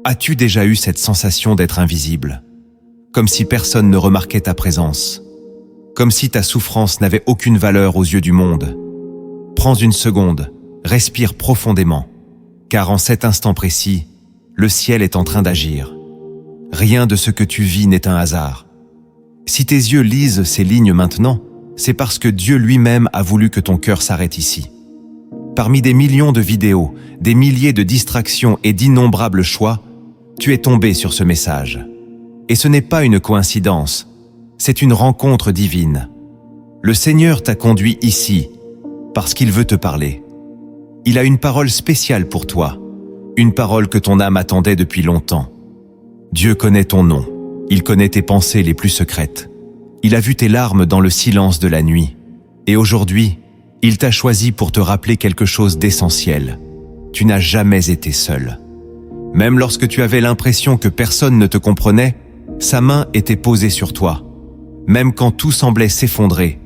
As-tu déjà eu cette sensation d'être invisible? Comme si personne ne remarquait ta présence? Comme si ta souffrance n'avait aucune valeur aux yeux du monde? Prends une seconde, respire profondément, car en cet instant précis, le ciel est en train d'agir. Rien de ce que tu vis n'est un hasard. Si tes yeux lisent ces lignes maintenant, c'est parce que Dieu lui-même a voulu que ton cœur s'arrête ici. Parmi des millions de vidéos, des milliers de distractions et d'innombrables choix, tu es tombé sur ce message. Et ce n'est pas une coïncidence, c'est une rencontre divine. Le Seigneur t'a conduit ici parce qu'il veut te parler. Il a une parole spéciale pour toi, une parole que ton âme attendait depuis longtemps. Dieu connaît ton nom, il connaît tes pensées les plus secrètes. Il a vu tes larmes dans le silence de la nuit. Et aujourd'hui, il t'a choisi pour te rappeler quelque chose d'essentiel. Tu n'as jamais été seul. Même lorsque tu avais l'impression que personne ne te comprenait, sa main était posée sur toi. Même quand tout semblait s'effondrer,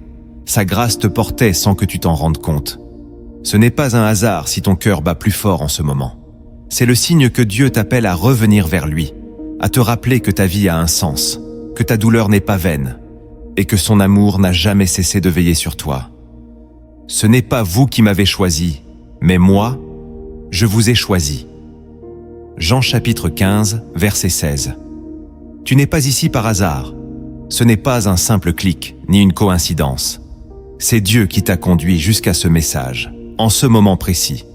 sa grâce te portait sans que tu t'en rendes compte. Ce n'est pas un hasard si ton cœur bat plus fort en ce moment. C'est le signe que Dieu t'appelle à revenir vers lui, à te rappeler que ta vie a un sens, que ta douleur n'est pas vaine, et que son amour n'a jamais cessé de veiller sur toi. Ce n'est pas vous qui m'avez choisi, mais moi, je vous ai choisi. Jean chapitre 15, verset 16. Tu n'es pas ici par hasard. Ce n'est pas un simple clic, ni une coïncidence. C'est Dieu qui t'a conduit jusqu'à ce message, en ce moment précis.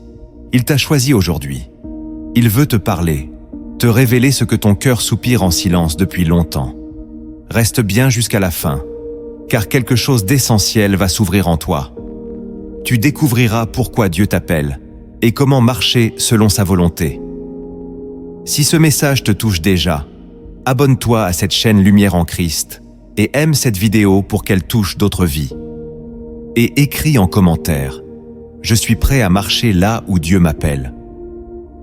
Il t'a choisi aujourd'hui. Il veut te parler, te révéler ce que ton cœur soupire en silence depuis longtemps. Reste bien jusqu'à la fin, car quelque chose d'essentiel va s'ouvrir en toi. Tu découvriras pourquoi Dieu t'appelle et comment marcher selon sa volonté. Si ce message te touche déjà, abonne-toi à cette chaîne Lumière en Christ et aime cette vidéo pour qu'elle touche d'autres vies. Et écris en commentaire « Je suis prêt à marcher là où Dieu m'appelle ».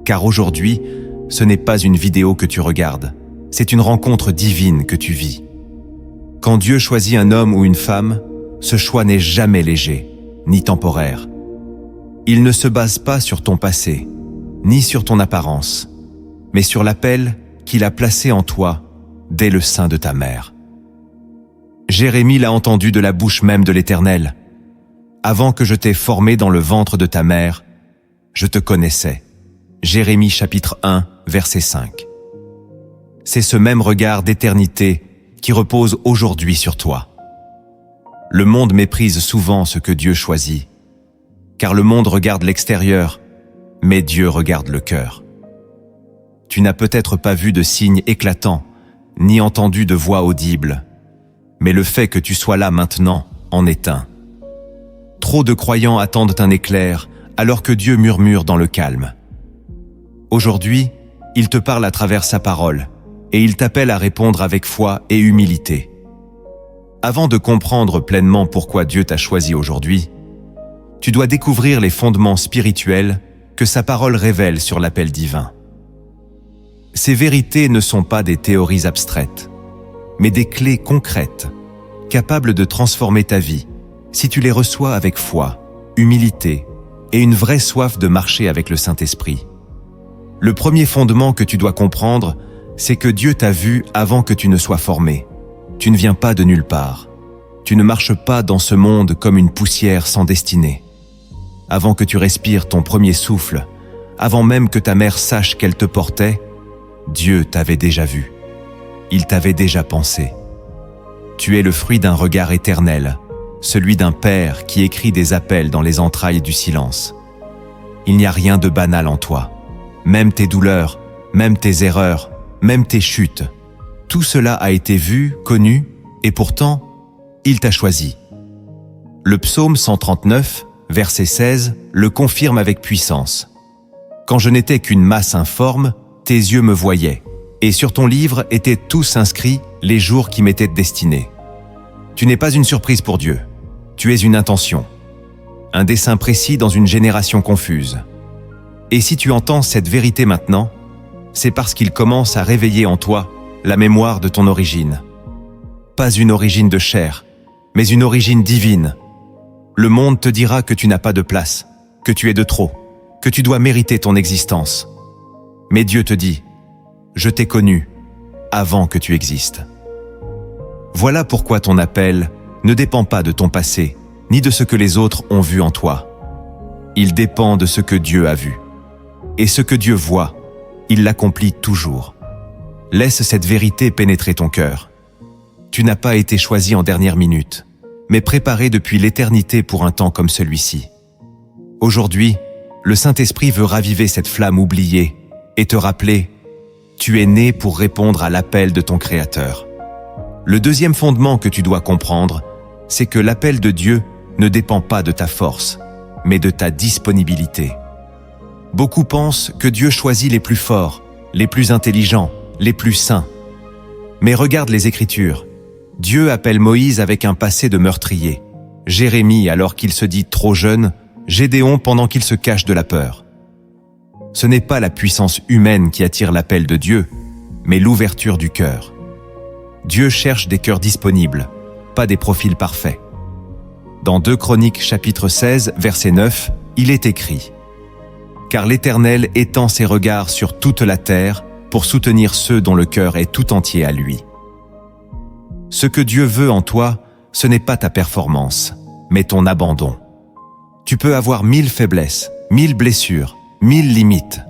Car aujourd'hui, ce n'est pas une vidéo que tu regardes, c'est une rencontre divine que tu vis. Quand Dieu choisit un homme ou une femme, ce choix n'est jamais léger, ni temporaire. Il ne se base pas sur ton passé, ni sur ton apparence, mais sur l'appel qu'il a placé en toi dès le sein de ta mère. Jérémie l'a entendu de la bouche même de l'Éternel. Avant que je t'ai formé dans le ventre de ta mère, je te connaissais. Jérémie chapitre 1, verset 5. C'est ce même regard d'éternité qui repose aujourd'hui sur toi. Le monde méprise souvent ce que Dieu choisit, car le monde regarde l'extérieur, mais Dieu regarde le cœur. Tu n'as peut-être pas vu de signes éclatants, ni entendu de voix audibles, mais le fait que tu sois là maintenant en est un. Trop de croyants attendent un éclair, alors que Dieu murmure dans le calme. Aujourd'hui, il te parle à travers sa parole, et il t'appelle à répondre avec foi et humilité. Avant de comprendre pleinement pourquoi Dieu t'a choisi aujourd'hui, tu dois découvrir les fondements spirituels que sa parole révèle sur l'appel divin. Ces vérités ne sont pas des théories abstraites, mais des clés concrètes, capables de transformer ta vie si tu les reçois avec foi, humilité et une vraie soif de marcher avec le Saint-Esprit. Le premier fondement que tu dois comprendre, c'est que Dieu t'a vu avant que tu ne sois formé. Tu ne viens pas de nulle part. Tu ne marches pas dans ce monde comme une poussière sans destinée. Avant que tu respires ton premier souffle, avant même que ta mère sache qu'elle te portait, Dieu t'avait déjà vu. Il t'avait déjà pensé. Tu es le fruit d'un regard éternel, celui d'un père qui écrit des appels dans les entrailles du silence. Il n'y a rien de banal en toi. Même tes douleurs, même tes erreurs, même tes chutes, tout cela a été vu, connu, et pourtant, il t'a choisi. Le psaume 139, verset 16, le confirme avec puissance. Quand je n'étais qu'une masse informe, tes yeux me voyaient, et sur ton livre étaient tous inscrits les jours qui m'étaient destinés. Tu n'es pas une surprise pour Dieu, tu es une intention, un dessein précis dans une génération confuse. Et si tu entends cette vérité maintenant, c'est parce qu'il commence à réveiller en toi la mémoire de ton origine. Pas une origine de chair, mais une origine divine. Le monde te dira que tu n'as pas de place, que tu es de trop, que tu dois mériter ton existence. Mais Dieu te dit, je t'ai connu avant que tu existes. Voilà pourquoi ton appel ne dépend pas de ton passé, ni de ce que les autres ont vu en toi. Il dépend de ce que Dieu a vu. Et ce que Dieu voit, il l'accomplit toujours. Laisse cette vérité pénétrer ton cœur. Tu n'as pas été choisi en dernière minute, mais préparé depuis l'éternité pour un temps comme celui-ci. Aujourd'hui, le Saint-Esprit veut raviver cette flamme oubliée et te rappeler « Tu es né pour répondre à l'appel de ton Créateur ». Le deuxième fondement que tu dois comprendre, c'est que l'appel de Dieu ne dépend pas de ta force, mais de ta disponibilité. Beaucoup pensent que Dieu choisit les plus forts, les plus intelligents, les plus saints. Mais regarde les Écritures. Dieu appelle Moïse avec un passé de meurtrier, Jérémie alors qu'il se dit trop jeune, Gédéon pendant qu'il se cache de la peur. Ce n'est pas la puissance humaine qui attire l'appel de Dieu, mais l'ouverture du cœur. Dieu cherche des cœurs disponibles, pas des profils parfaits. Dans 2 Chroniques chapitre 16, verset 9, il est écrit « Car l'Éternel étend ses regards sur toute la terre pour soutenir ceux dont le cœur est tout entier à lui. » Ce que Dieu veut en toi, ce n'est pas ta performance, mais ton abandon. Tu peux avoir 1000 faiblesses, 1000 blessures, 1000 limites.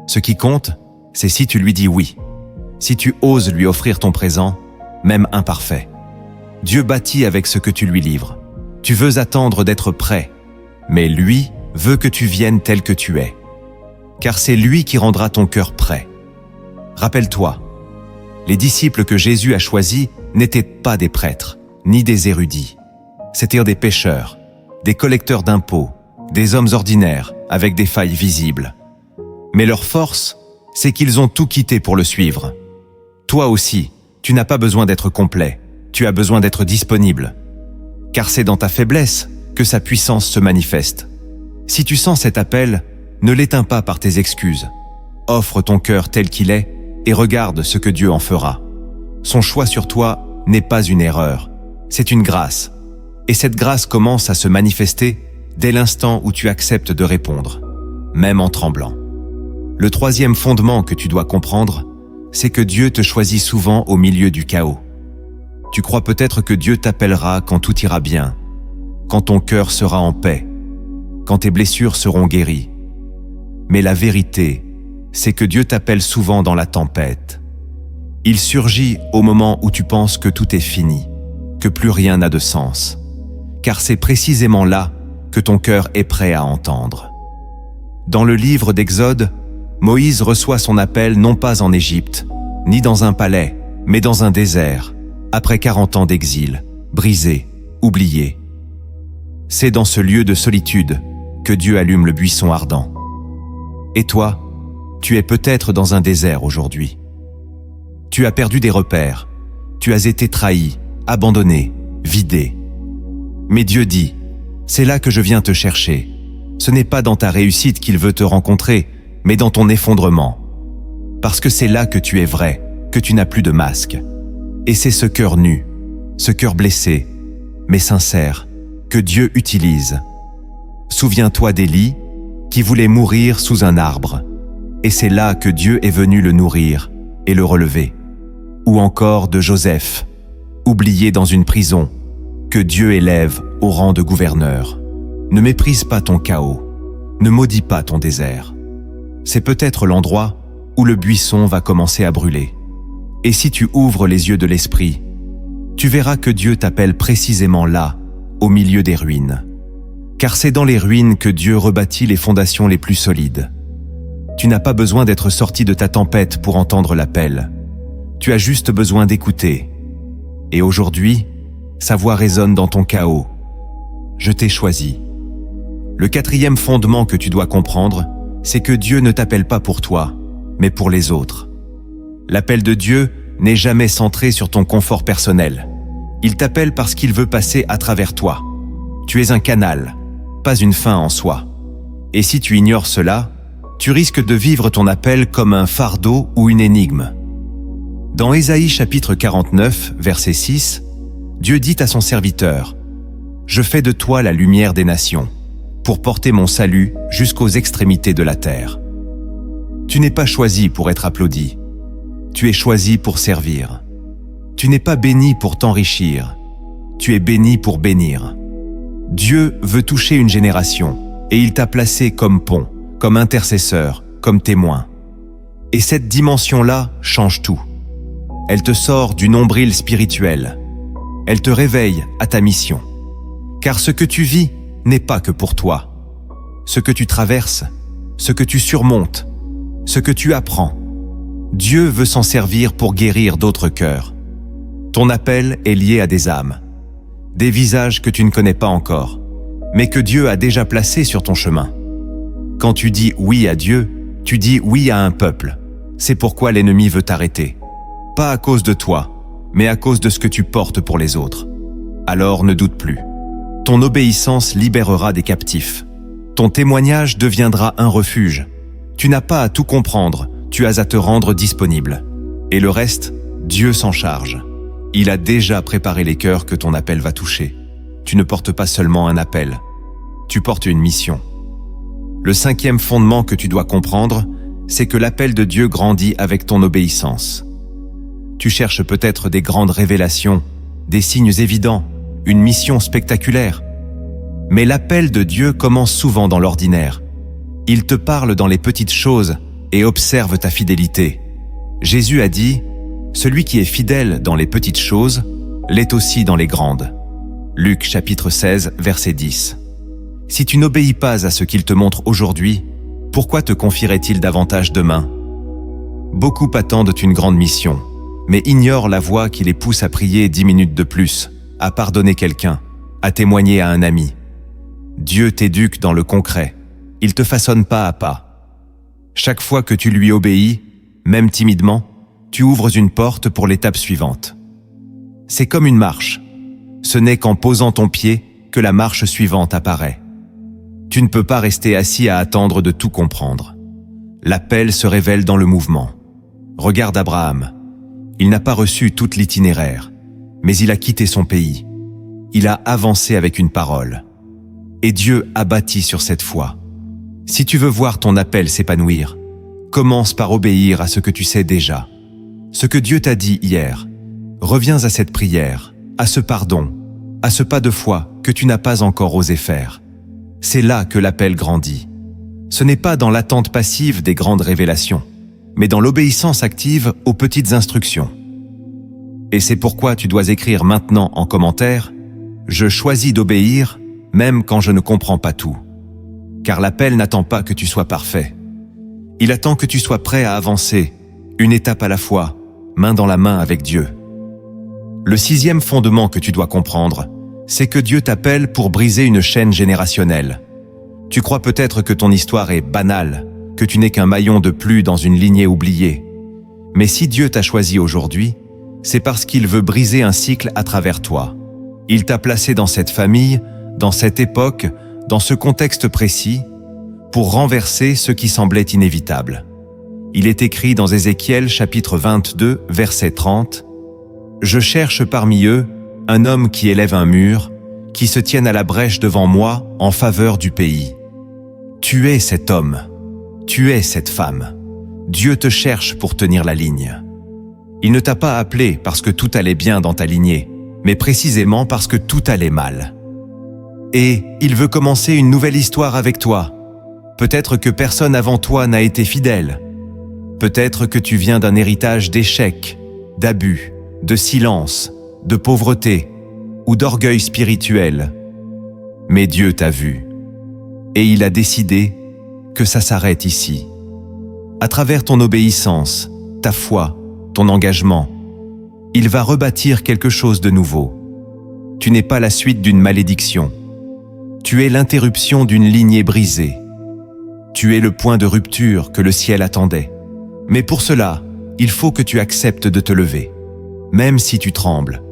Ce qui compte, c'est si tu lui dis oui, si tu oses lui offrir ton présent, même imparfait. Dieu bâtit avec ce que tu lui livres. Tu veux attendre d'être prêt, mais lui veut que tu viennes tel que tu es. Car c'est lui qui rendra ton cœur prêt. Rappelle-toi, les disciples que Jésus a choisis n'étaient pas des prêtres, ni des érudits. C'étaient des pécheurs, des collecteurs d'impôts, des hommes ordinaires avec des failles visibles. Mais leur force, c'est qu'ils ont tout quitté pour le suivre. Toi aussi, tu n'as pas besoin d'être complet, tu as besoin d'être disponible. Car c'est dans ta faiblesse que sa puissance se manifeste. Si tu sens cet appel, ne l'éteins pas par tes excuses. Offre ton cœur tel qu'il est et regarde ce que Dieu en fera. Son choix sur toi n'est pas une erreur, c'est une grâce. Et cette grâce commence à se manifester dès l'instant où tu acceptes de répondre, même en tremblant. Le troisième fondement que tu dois comprendre, c'est que Dieu te choisit souvent au milieu du chaos. Tu crois peut-être que Dieu t'appellera quand tout ira bien, quand ton cœur sera en paix, quand tes blessures seront guéries. Mais la vérité, c'est que Dieu t'appelle souvent dans la tempête. Il surgit au moment où tu penses que tout est fini, que plus rien n'a de sens. Car c'est précisément là que ton cœur est prêt à entendre. Dans le livre d'Exode, Moïse reçoit son appel non pas en Égypte, ni dans un palais, mais dans un désert, après 40 ans d'exil, brisé, oublié. C'est dans ce lieu de solitude que Dieu allume le buisson ardent. Et toi, tu es peut-être dans un désert aujourd'hui. Tu as perdu des repères, tu as été trahi, abandonné, vidé. Mais Dieu dit, c'est là que je viens te chercher. Ce n'est pas dans ta réussite qu'il veut te rencontrer, mais dans ton effondrement. Parce que c'est là que tu es vrai, que tu n'as plus de masque. Et c'est ce cœur nu, ce cœur blessé, mais sincère, que Dieu utilise. Souviens-toi d'Élie, qui voulait mourir sous un arbre. Et c'est là que Dieu est venu le nourrir et le relever. Ou encore de Joseph, oublié dans une prison, que Dieu élève au rang de gouverneur. Ne méprise pas ton chaos, ne maudis pas ton désert. C'est peut-être l'endroit où le buisson va commencer à brûler. Et si tu ouvres les yeux de l'esprit, tu verras que Dieu t'appelle précisément là, au milieu des ruines. Car c'est dans les ruines que Dieu rebâtit les fondations les plus solides. Tu n'as pas besoin d'être sorti de ta tempête pour entendre l'appel. Tu as juste besoin d'écouter. Et aujourd'hui, sa voix résonne dans ton chaos. Je t'ai choisi. Le quatrième fondement que tu dois comprendre, c'est que Dieu ne t'appelle pas pour toi, mais pour les autres. L'appel de Dieu n'est jamais centré sur ton confort personnel. Il t'appelle parce qu'il veut passer à travers toi. Tu es un canal, pas une fin en soi. Et si tu ignores cela, tu risques de vivre ton appel comme un fardeau ou une énigme. Dans Ésaïe chapitre 49, verset 6, Dieu dit à son serviteur, « Je fais de toi la lumière des nations, pour porter mon salut jusqu'aux extrémités de la terre. » Tu n'es pas choisi pour être applaudi. Tu es choisi pour servir. Tu n'es pas béni pour t'enrichir. Tu es béni pour bénir. Dieu veut toucher une génération et il t'a placé comme pont, comme intercesseur, comme témoin. Et cette dimension-là change tout. Elle te sort du nombril spirituel. Elle te réveille à ta mission. Car ce que tu vis n'est pas que pour toi. Ce que tu traverses, ce que tu surmontes, ce que tu apprends, Dieu veut s'en servir pour guérir d'autres cœurs. Ton appel est lié à des âmes, des visages que tu ne connais pas encore, mais que Dieu a déjà placés sur ton chemin. Quand tu dis oui à Dieu, tu dis oui à un peuple. C'est pourquoi l'ennemi veut t'arrêter. Pas à cause de toi, mais à cause de ce que tu portes pour les autres. Alors ne doute plus. Ton obéissance libérera des captifs. Ton témoignage deviendra un refuge. Tu n'as pas à tout comprendre, tu as à te rendre disponible. Et le reste, Dieu s'en charge. Il a déjà préparé les cœurs que ton appel va toucher. Tu ne portes pas seulement un appel, tu portes une mission. Le 5e fondement que tu dois comprendre, c'est que l'appel de Dieu grandit avec ton obéissance. Tu cherches peut-être des grandes révélations, des signes évidents, une mission spectaculaire. Mais l'appel de Dieu commence souvent dans l'ordinaire. Il te parle dans les petites choses et observe ta fidélité. Jésus a dit « Celui qui est fidèle dans les petites choses, l'est aussi dans les grandes ». Luc chapitre 16, verset 10. Si tu n'obéis pas à ce qu'il te montre aujourd'hui, pourquoi te confierait-il davantage demain? Beaucoup attendent une grande mission, mais ignorent la voie qui les pousse à prier 10 minutes de plus, à pardonner quelqu'un, à témoigner à un ami. Dieu t'éduque dans le concret. Il te façonne pas à pas. Chaque fois que tu lui obéis, même timidement, tu ouvres une porte pour l'étape suivante. C'est comme une marche. Ce n'est qu'en posant ton pied que la marche suivante apparaît. Tu ne peux pas rester assis à attendre de tout comprendre. L'appel se révèle dans le mouvement. Regarde Abraham. Il n'a pas reçu tout l'itinéraire, mais il a quitté son pays. Il a avancé avec une parole. Et Dieu a bâti sur cette foi. Si tu veux voir ton appel s'épanouir, commence par obéir à ce que tu sais déjà. Ce que Dieu t'a dit hier. Reviens à cette prière, à ce pardon, à ce pas de foi que tu n'as pas encore osé faire. C'est là que l'appel grandit. Ce n'est pas dans l'attente passive des grandes révélations, mais dans l'obéissance active aux petites instructions. Et c'est pourquoi tu dois écrire maintenant en commentaire « Je choisis d'obéir, même quand je ne comprends pas tout ». Car l'appel n'attend pas que tu sois parfait. Il attend que tu sois prêt à avancer, une étape à la fois, main dans la main avec Dieu. Le 6e fondement que tu dois comprendre, c'est que Dieu t'appelle pour briser une chaîne générationnelle. Tu crois peut-être que ton histoire est banale, que tu n'es qu'un maillon de plus dans une lignée oubliée. Mais si Dieu t'a choisi aujourd'hui, c'est parce qu'il veut briser un cycle à travers toi. Il t'a placé dans cette famille, dans cette époque, dans ce contexte précis, pour renverser ce qui semblait inévitable. Il est écrit dans Ézéchiel chapitre 22, verset 30, « Je cherche parmi eux un homme qui élève un mur, qui se tienne à la brèche devant moi en faveur du pays. » Tu es cet homme, tu es cette femme. Dieu te cherche pour tenir la ligne. Il ne t'a pas appelé parce que tout allait bien dans ta lignée, mais précisément parce que tout allait mal. Et il veut commencer une nouvelle histoire avec toi. Peut-être que personne avant toi n'a été fidèle. Peut-être que tu viens d'un héritage d'échecs, d'abus, de silence, de pauvreté ou d'orgueil spirituel. Mais Dieu t'a vu. Et il a décidé que ça s'arrête ici. À travers ton obéissance, ta foi, ton engagement, il va rebâtir quelque chose de nouveau. Tu n'es pas la suite d'une malédiction. Tu es l'interruption d'une lignée brisée. Tu es le point de rupture que le ciel attendait. Mais pour cela, il faut que tu acceptes de te lever. Même si tu trembles,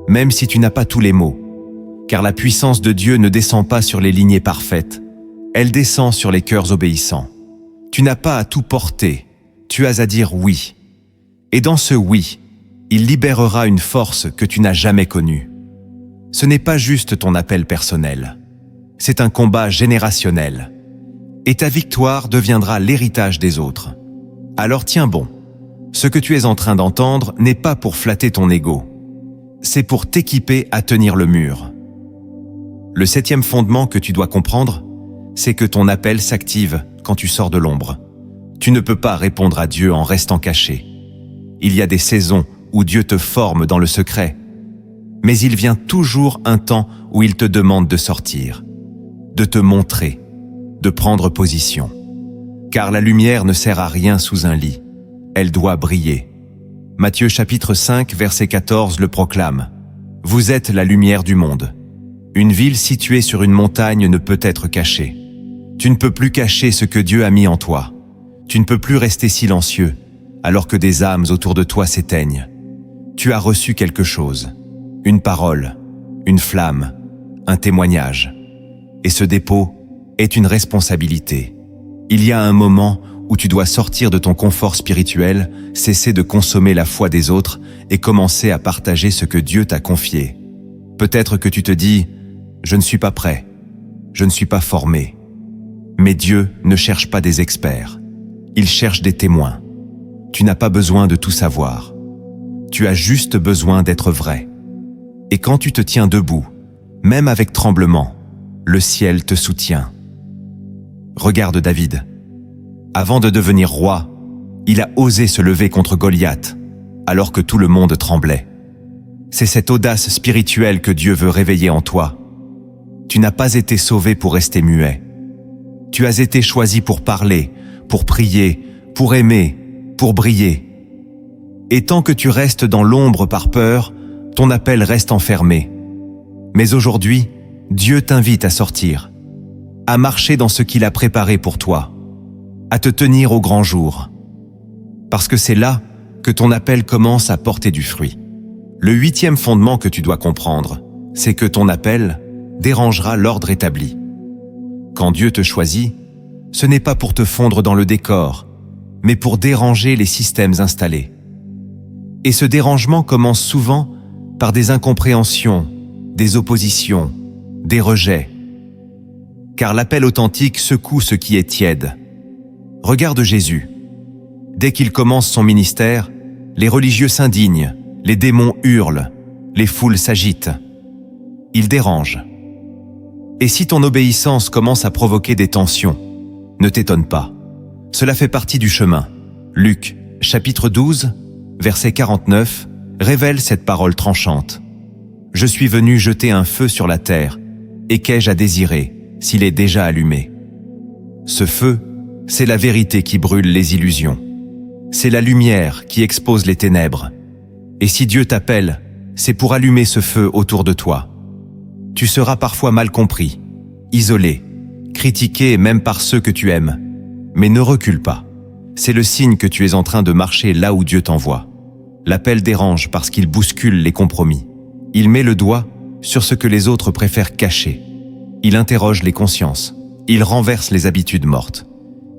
même si tu n'as pas tous les mots. Car la puissance de Dieu ne descend pas sur les lignées parfaites, elle descend sur les cœurs obéissants. Tu n'as pas à tout porter, tu as à dire oui. Et dans ce oui, il libérera une force que tu n'as jamais connue. Ce n'est pas juste ton appel personnel, c'est un combat générationnel. Et ta victoire deviendra l'héritage des autres. Alors tiens bon, Ce que tu es en train d'entendre n'est pas pour flatter ton ego. C'est pour t'équiper à tenir le mur. Le 7e fondement que tu dois comprendre, c'est que ton appel s'active quand tu sors de l'ombre. Tu ne peux pas répondre à Dieu en restant caché. Il y a des saisons où Dieu te forme dans le secret, mais il vient toujours un temps où il te demande de sortir, de te montrer, de prendre position. Car la lumière ne sert à rien sous un lit, elle doit briller. Matthieu chapitre 5, verset 14 le proclame. Vous êtes la lumière du monde. Une ville située sur une montagne ne peut être cachée. Tu ne peux plus cacher ce que Dieu a mis en toi. Tu ne peux plus rester silencieux, alors que des âmes autour de toi s'éteignent. Tu as reçu quelque chose, une parole, une flamme, un témoignage. Et ce dépôt est une responsabilité. Il y a un moment où tu dois sortir de ton confort spirituel, cesser de consommer la foi des autres et commencer à partager ce que Dieu t'a confié. Peut-être que tu te dis « Je ne suis pas prêt, je ne suis pas formé ». Mais Dieu ne cherche pas des experts, il cherche des témoins. Tu n'as pas besoin de tout savoir. Tu as juste besoin d'être vrai. Et quand tu te tiens debout, même avec tremblement, le ciel te soutient. Regarde David. Avant de devenir roi, il a osé se lever contre Goliath, alors que tout le monde tremblait. C'est cette audace spirituelle que Dieu veut réveiller en toi. Tu n'as pas été sauvé pour rester muet. Tu as été choisi pour parler, pour prier, pour aimer, pour briller. Et tant que tu restes dans l'ombre par peur, ton appel reste enfermé. Mais aujourd'hui, Dieu t'invite à sortir, à marcher dans ce qu'il a préparé pour toi, à te tenir au grand jour. Parce que c'est là que ton appel commence à porter du fruit. Le 8e fondement que tu dois comprendre, c'est que ton appel dérangera l'ordre établi. Quand Dieu te choisit, ce n'est pas pour te fondre dans le décor, mais pour déranger les systèmes installés. Et ce dérangement commence souvent par des incompréhensions, des oppositions, des rejets. Car l'appel authentique secoue ce qui est tiède. Regarde Jésus. Dès qu'il commence son ministère, les religieux s'indignent, les démons hurlent, les foules s'agitent. Il dérange. Et si ton obéissance commence à provoquer des tensions, ne t'étonne pas. Cela fait partie du chemin. Luc, chapitre 12, verset 49, révèle cette parole tranchante. « Je suis venu jeter un feu sur la terre, et qu'ai-je à désirer s'il est déjà allumé ?» Ce feu, c'est la vérité qui brûle les illusions. C'est la lumière qui expose les ténèbres. Et si Dieu t'appelle, c'est pour allumer ce feu autour de toi. Tu seras parfois mal compris, isolé, critiqué même par ceux que tu aimes. Mais ne recule pas. C'est le signe que tu es en train de marcher là où Dieu t'envoie. L'appel dérange parce qu'il bouscule les compromis. Il met le doigt sur ce que les autres préfèrent cacher. Il interroge les consciences. Il renverse les habitudes mortes.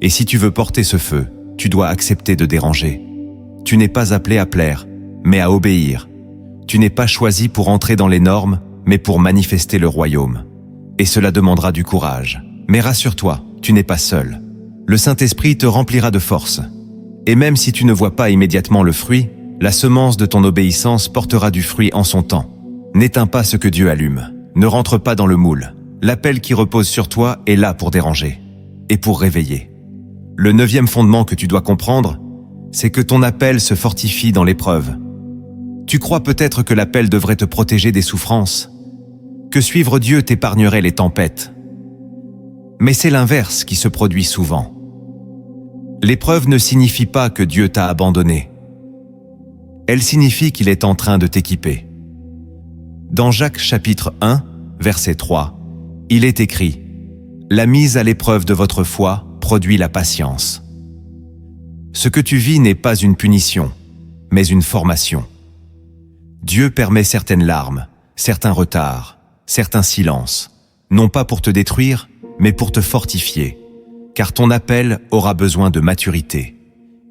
Et si tu veux porter ce feu, tu dois accepter de déranger. Tu n'es pas appelé à plaire, mais à obéir. Tu n'es pas choisi pour entrer dans les normes, mais pour manifester le royaume. Et cela demandera du courage. Mais rassure-toi, tu n'es pas seul. Le Saint-Esprit te remplira de force. Et même si tu ne vois pas immédiatement le fruit, la semence de ton obéissance portera du fruit en son temps. N'éteins pas ce que Dieu allume. Ne rentre pas dans le moule. L'appel qui repose sur toi est là pour déranger et pour réveiller. Le 9e fondement que tu dois comprendre, c'est que ton appel se fortifie dans l'épreuve. Tu crois peut-être que l'appel devrait te protéger des souffrances, que suivre Dieu t'épargnerait les tempêtes. Mais c'est l'inverse qui se produit souvent. L'épreuve ne signifie pas que Dieu t'a abandonné. Elle signifie qu'il est en train de t'équiper. Dans Jacques chapitre 1, verset 3, il est écrit « La mise à l'épreuve de votre foi produit la patience. » Ce que tu vis n'est pas une punition, mais une formation. Dieu permet certaines larmes, certains retards, certains silences, non pas pour te détruire, mais pour te fortifier, car ton appel aura besoin de maturité.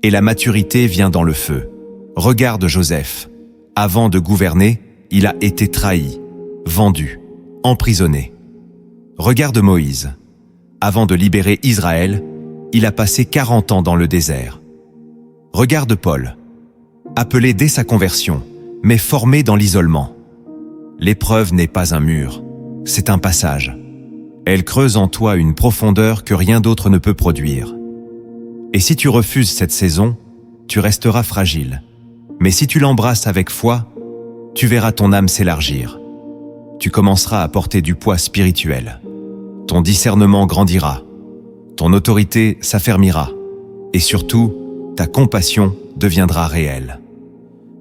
Et la maturité vient dans le feu. Regarde Joseph. Avant de gouverner, il a été trahi, vendu, emprisonné. Regarde Moïse. Avant de libérer Israël, il a passé 40 ans dans le désert. Regarde Paul. appelé dès sa conversion, mais formé dans l'isolement. L'épreuve n'est pas un mur, c'est un passage. Elle creuse en toi une profondeur que rien d'autre ne peut produire. Et si tu refuses cette saison, tu resteras fragile. Mais si tu l'embrasses avec foi, tu verras ton âme s'élargir. Tu commenceras à porter du poids spirituel. Ton discernement grandira. Ton autorité s'affermira. Et surtout, ta compassion deviendra réelle.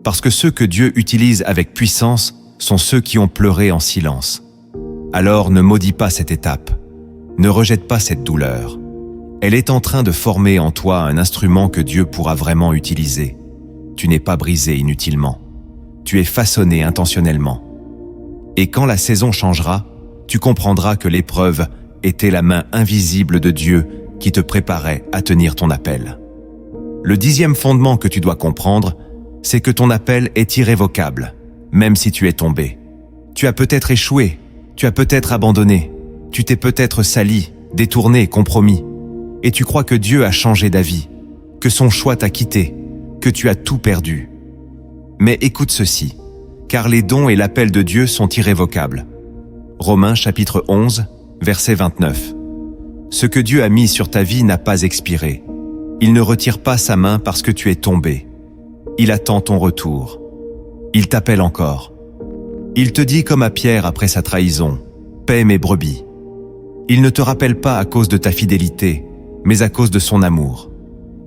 Parce que ceux que Dieu utilise avec puissance sont ceux qui ont pleuré en silence. Alors ne maudis pas cette étape. Ne rejette pas cette douleur. Elle est en train de former en toi un instrument que Dieu pourra vraiment utiliser. Tu n'es pas brisé inutilement. Tu es façonné intentionnellement. Et quand la saison changera, tu comprendras que l'épreuve était la main invisible de Dieu qui te préparait à tenir ton appel. Le 10e fondement que tu dois comprendre, c'est que ton appel est irrévocable, même si tu es tombé. Tu as peut-être échoué, tu as peut-être abandonné, tu t'es peut-être sali, détourné, compromis, et tu crois que Dieu a changé d'avis, que son choix t'a quitté, que tu as tout perdu. Mais écoute ceci, car les dons et l'appel de Dieu sont irrévocables. Romains chapitre 11, verset 29. Ce que Dieu a mis sur ta vie n'a pas expiré. Il ne retire pas sa main parce que tu es tombé. Il attend ton retour. Il t'appelle encore. Il te dit comme à Pierre après sa trahison, « Paie mes brebis ». Il ne te rappelle pas à cause de ta fidélité, mais à cause de son amour.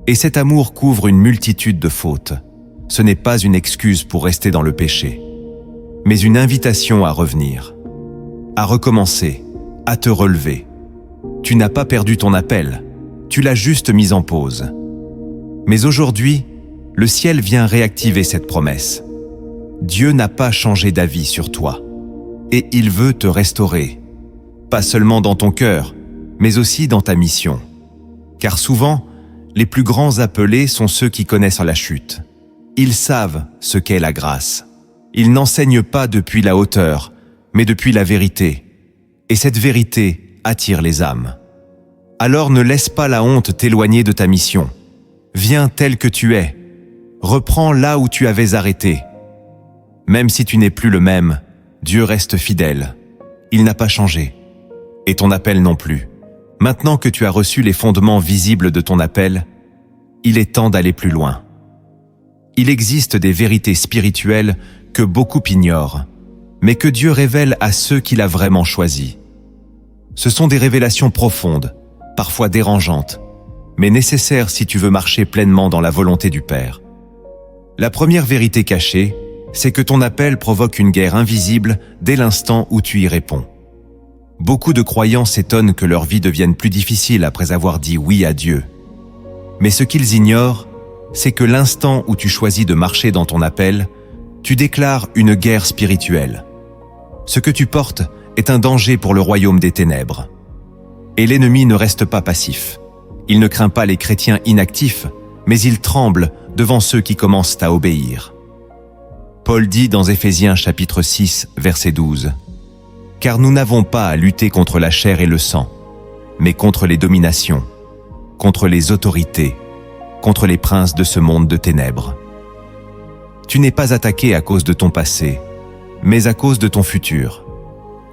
Et cet amour couvre une multitude de fautes. Ce n'est pas une excuse pour rester dans le péché, mais une invitation à revenir, à recommencer, à te relever. Tu n'as pas perdu ton appel, tu l'as juste mis en pause. Mais aujourd'hui, le ciel vient réactiver cette promesse. Dieu n'a pas changé d'avis sur toi, et il veut te restaurer, pas seulement dans ton cœur, mais aussi dans ta mission. Car souvent, les plus grands appelés sont ceux qui connaissent la chute. Ils savent ce qu'est la grâce. Ils n'enseignent pas depuis la hauteur, mais depuis la vérité. Et cette vérité attire les âmes. Alors ne laisse pas la honte t'éloigner de ta mission. Viens tel que tu es. Reprends là où tu avais arrêté. Même si tu n'es plus le même, Dieu reste fidèle. Il n'a pas changé. Et ton appel non plus. Maintenant que tu as reçu les fondements visibles de ton appel, il est temps d'aller plus loin. Il existe des vérités spirituelles que beaucoup ignorent, mais que Dieu révèle à ceux qu'il a vraiment choisis. Ce sont des révélations profondes, parfois dérangeantes, mais nécessaires si tu veux marcher pleinement dans la volonté du Père. La première vérité cachée, c'est que ton appel provoque une guerre invisible dès l'instant où tu y réponds. Beaucoup de croyants s'étonnent que leur vie devienne plus difficile après avoir dit oui à Dieu. Mais ce qu'ils ignorent, c'est que l'instant où tu choisis de marcher dans ton appel, tu déclares une guerre spirituelle. Ce que tu portes est un danger pour le royaume des ténèbres. Et l'ennemi ne reste pas passif. Il ne craint pas les chrétiens inactifs, mais il tremble devant ceux qui commencent à obéir. Paul dit dans Éphésiens chapitre 6, verset 12, « Car nous n'avons pas à lutter contre la chair et le sang, mais contre les dominations, contre les autorités, contre les princes de ce monde de ténèbres. » Tu n'es pas attaqué à cause de ton passé, mais à cause de ton futur.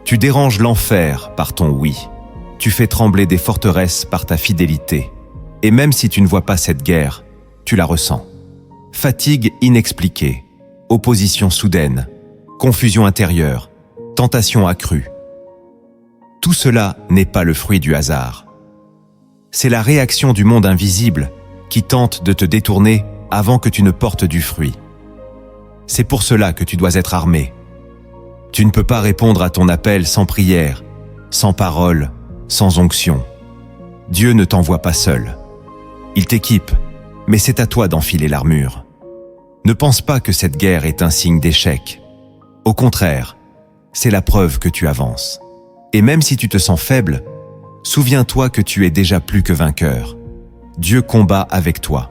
Tu déranges l'enfer par ton oui. Tu fais trembler des forteresses par ta fidélité. Et même si tu ne vois pas cette guerre, tu la ressens. Fatigue inexpliquée, opposition soudaine, confusion intérieure, tentation accrue. Tout cela n'est pas le fruit du hasard. C'est la réaction du monde invisible qui tente de te détourner avant que tu ne portes du fruit. C'est pour cela que tu dois être armé. Tu ne peux pas répondre à ton appel sans prière, sans parole, sans onction. Dieu ne t'envoie pas seul. Il t'équipe, mais c'est à toi d'enfiler l'armure. Ne pense pas que cette guerre est un signe d'échec. Au contraire, c'est la preuve que tu avances. Et même si tu te sens faible, souviens-toi que tu es déjà plus que vainqueur. Dieu combat avec toi.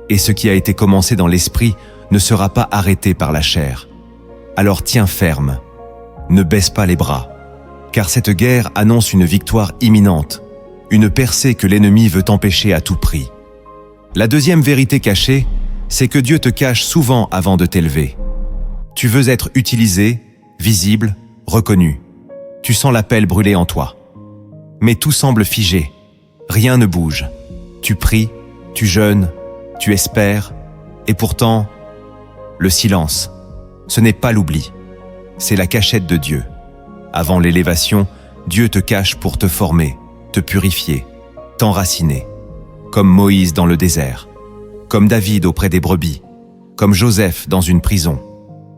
Et ce qui a été commencé dans l'esprit ne sera pas arrêté par la chair. Alors tiens ferme. Ne baisse pas les bras. Car cette guerre annonce une victoire imminente, une percée que l'ennemi veut empêcher à tout prix. La deuxième vérité cachée, c'est que Dieu te cache souvent avant de t'élever. Tu veux être utilisé, visible, reconnu. Tu sens l'appel brûler en toi. Mais tout semble figé. Rien ne bouge. Tu pries, tu jeûnes, tu espères, et pourtant, le silence, ce n'est pas l'oubli. C'est la cachette de Dieu. Avant l'élévation, Dieu te cache pour te former, te purifier, t'enraciner. Comme Moïse dans le désert, comme David auprès des brebis, comme Joseph dans une prison.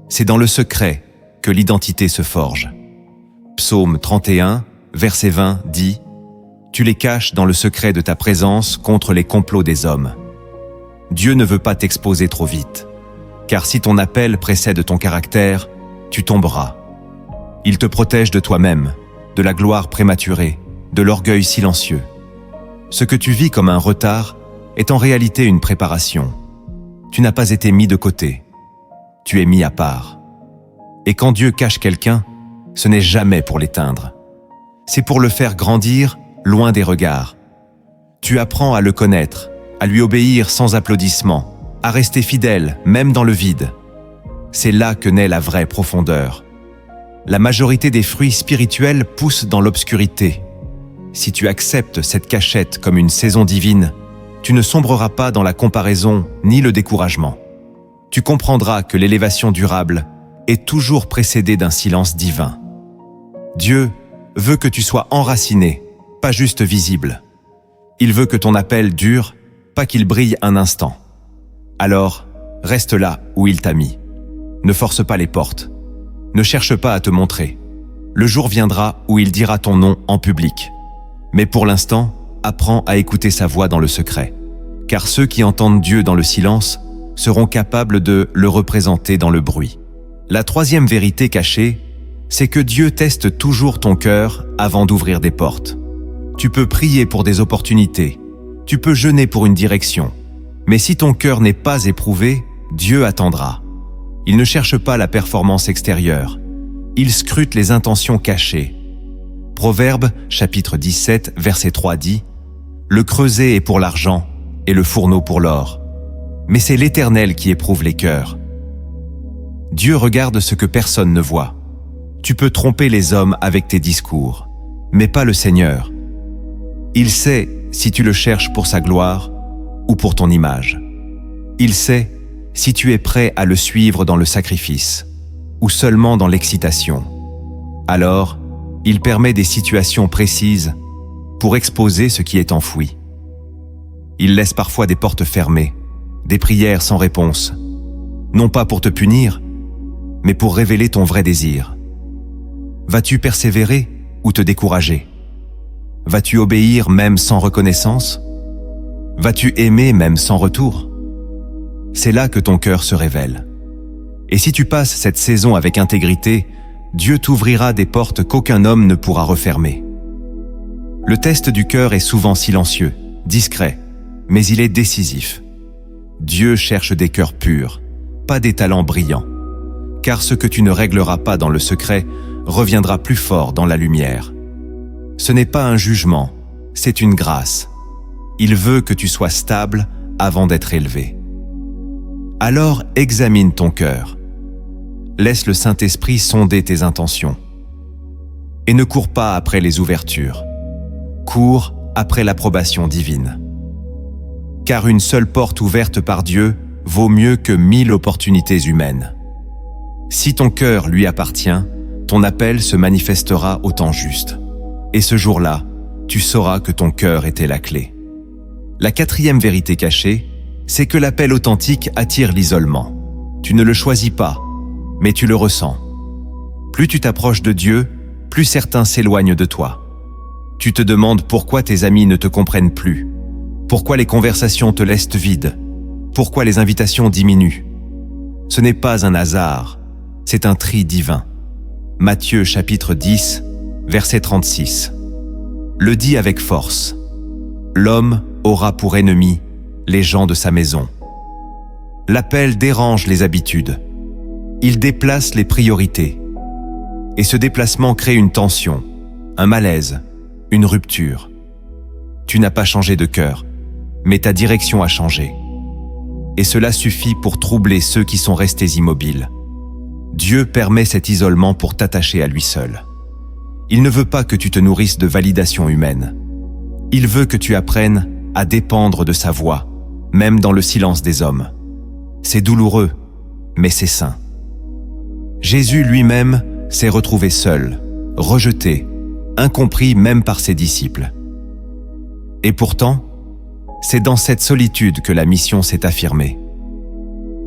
C'est dans le secret que l'identité se forge. Psaume 31, verset 20 dit « Tu les caches dans le secret de ta présence contre les complots des hommes. » Dieu ne veut pas t'exposer trop vite, car si ton appel précède ton caractère, tu tomberas. Il te protège de toi-même, de la gloire prématurée, de l'orgueil silencieux. Ce que tu vis comme un retard est en réalité une préparation. Tu n'as pas été mis de côté. Tu es mis à part. Et quand Dieu cache quelqu'un, ce n'est jamais pour l'éteindre. C'est pour le faire grandir loin des regards. Tu apprends à le connaître, à lui obéir sans applaudissements, à rester fidèle même dans le vide. C'est là que naît la vraie profondeur. La majorité des fruits spirituels poussent dans l'obscurité. Si tu acceptes cette cachette comme une saison divine, tu ne sombreras pas dans la comparaison ni le découragement. Tu comprendras que l'élévation durable est toujours précédée d'un silence divin. Dieu veut que tu sois enraciné, pas juste visible. Il veut que ton appel dure, pas qu'il brille un instant. Alors, reste là où il t'a mis. Ne force pas les portes. Ne cherche pas à te montrer. Le jour viendra où il dira ton nom en public. Mais pour l'instant, apprends à écouter sa voix dans le secret. Car ceux qui entendent Dieu dans le silence seront capables de le représenter dans le bruit. La troisième vérité cachée, c'est que Dieu teste toujours ton cœur avant d'ouvrir des portes. Tu peux prier pour des opportunités, tu peux jeûner pour une direction, mais si ton cœur n'est pas éprouvé, Dieu attendra. Il ne cherche pas la performance extérieure, il scrute les intentions cachées. Proverbe, chapitre 17, verset 3 dit « Le creuset est pour l'argent et le fourneau pour l'or. Mais c'est l'Éternel qui éprouve les cœurs. » Dieu regarde ce que personne ne voit. Tu peux tromper les hommes avec tes discours, mais pas le Seigneur. Il sait si tu le cherches pour sa gloire ou pour ton image. Il sait si tu es prêt à le suivre dans le sacrifice ou seulement dans l'excitation. Alors, il permet des situations précises pour exposer ce qui est enfoui. Il laisse parfois des portes fermées, des prières sans réponse, non pas pour te punir, mais pour révéler ton vrai désir. Vas-tu persévérer ou te décourager? Vas-tu obéir même sans reconnaissance? Vas-tu aimer même sans retour? C'est là que ton cœur se révèle. Et si tu passes cette saison avec intégrité, Dieu t'ouvrira des portes qu'aucun homme ne pourra refermer. Le test du cœur est souvent silencieux, discret, mais il est décisif. Dieu cherche des cœurs purs, pas des talents brillants. Car ce que tu ne régleras pas dans le secret reviendra plus fort dans la lumière. Ce n'est pas un jugement, c'est une grâce. Il veut que tu sois stable avant d'être élevé. Alors examine ton cœur. Laisse le Saint-Esprit sonder tes intentions. Et ne cours pas après les ouvertures. Cours après l'approbation divine. Car une seule porte ouverte par Dieu vaut mieux que 1000 opportunités humaines. Si ton cœur lui appartient, ton appel se manifestera au temps juste. Et ce jour-là, tu sauras que ton cœur était la clé. La quatrième vérité cachée, c'est que l'appel authentique attire l'isolement. Tu ne le choisis pas, mais tu le ressens. Plus tu t'approches de Dieu, plus certains s'éloignent de toi. Tu te demandes pourquoi tes amis ne te comprennent plus, pourquoi les conversations te laissent vide, pourquoi les invitations diminuent. Ce n'est pas un hasard, c'est un tri divin. Matthieu chapitre 10, verset 36. Le dit avec force. L'homme aura pour ennemi les gens de sa maison. L'appel dérange les habitudes. Il déplace les priorités. Et ce déplacement crée une tension, un malaise, une rupture. Tu n'as pas changé de cœur, mais ta direction a changé. et cela suffit pour troubler ceux qui sont restés immobiles. Dieu permet cet isolement pour t'attacher à lui seul. Il ne veut pas que tu te nourrisses de validation humaine. Il veut que tu apprennes à dépendre de sa voix, même dans le silence des hommes. C'est douloureux, mais c'est sain. Jésus lui-même s'est retrouvé seul, rejeté, incompris même par ses disciples. Et pourtant, c'est dans cette solitude que la mission s'est affirmée.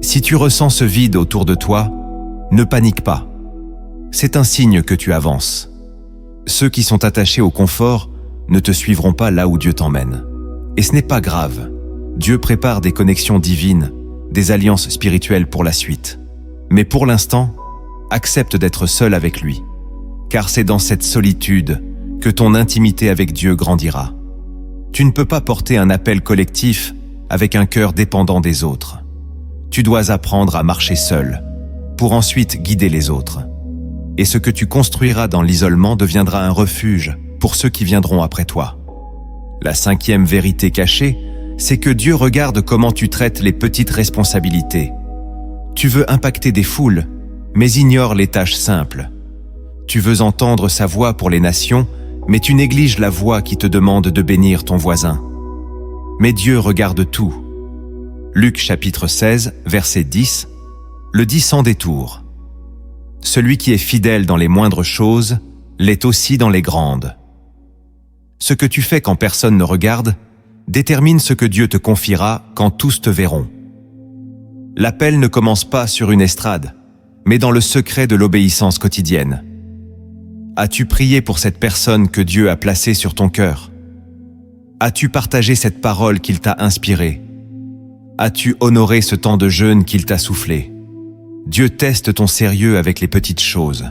Si tu ressens ce vide autour de toi, ne panique pas. C'est un signe que tu avances. Ceux qui sont attachés au confort ne te suivront pas là où Dieu t'emmène. Et ce n'est pas grave. Dieu prépare des connexions divines, des alliances spirituelles pour la suite. Mais pour l'instant, accepte d'être seul avec lui, car c'est dans cette solitude que ton intimité avec Dieu grandira. Tu ne peux pas porter un appel collectif avec un cœur dépendant des autres. Tu dois apprendre à marcher seul, pour ensuite guider les autres. Et ce que tu construiras dans l'isolement deviendra un refuge pour ceux qui viendront après toi. La 5e vérité cachée, c'est que Dieu regarde comment tu traites les petites responsabilités. Tu veux impacter des foules, mais ignore les tâches simples. Tu veux entendre sa voix pour les nations, mais tu négliges la voix qui te demande de bénir ton voisin. Mais Dieu regarde tout. Luc chapitre 16, verset 10, le dit sans détour. Celui qui est fidèle dans les moindres choses l'est aussi dans les grandes. Ce que tu fais quand personne ne regarde détermine ce que Dieu te confiera quand tous te verront. L'appel ne commence pas sur une estrade, mais dans le secret de l'obéissance quotidienne. As-tu prié pour cette personne que Dieu a placée sur ton cœur? As-tu partagé cette parole qu'il t'a inspirée? As-tu honoré ce temps de jeûne qu'il t'a soufflé? Dieu teste ton sérieux avec les petites choses.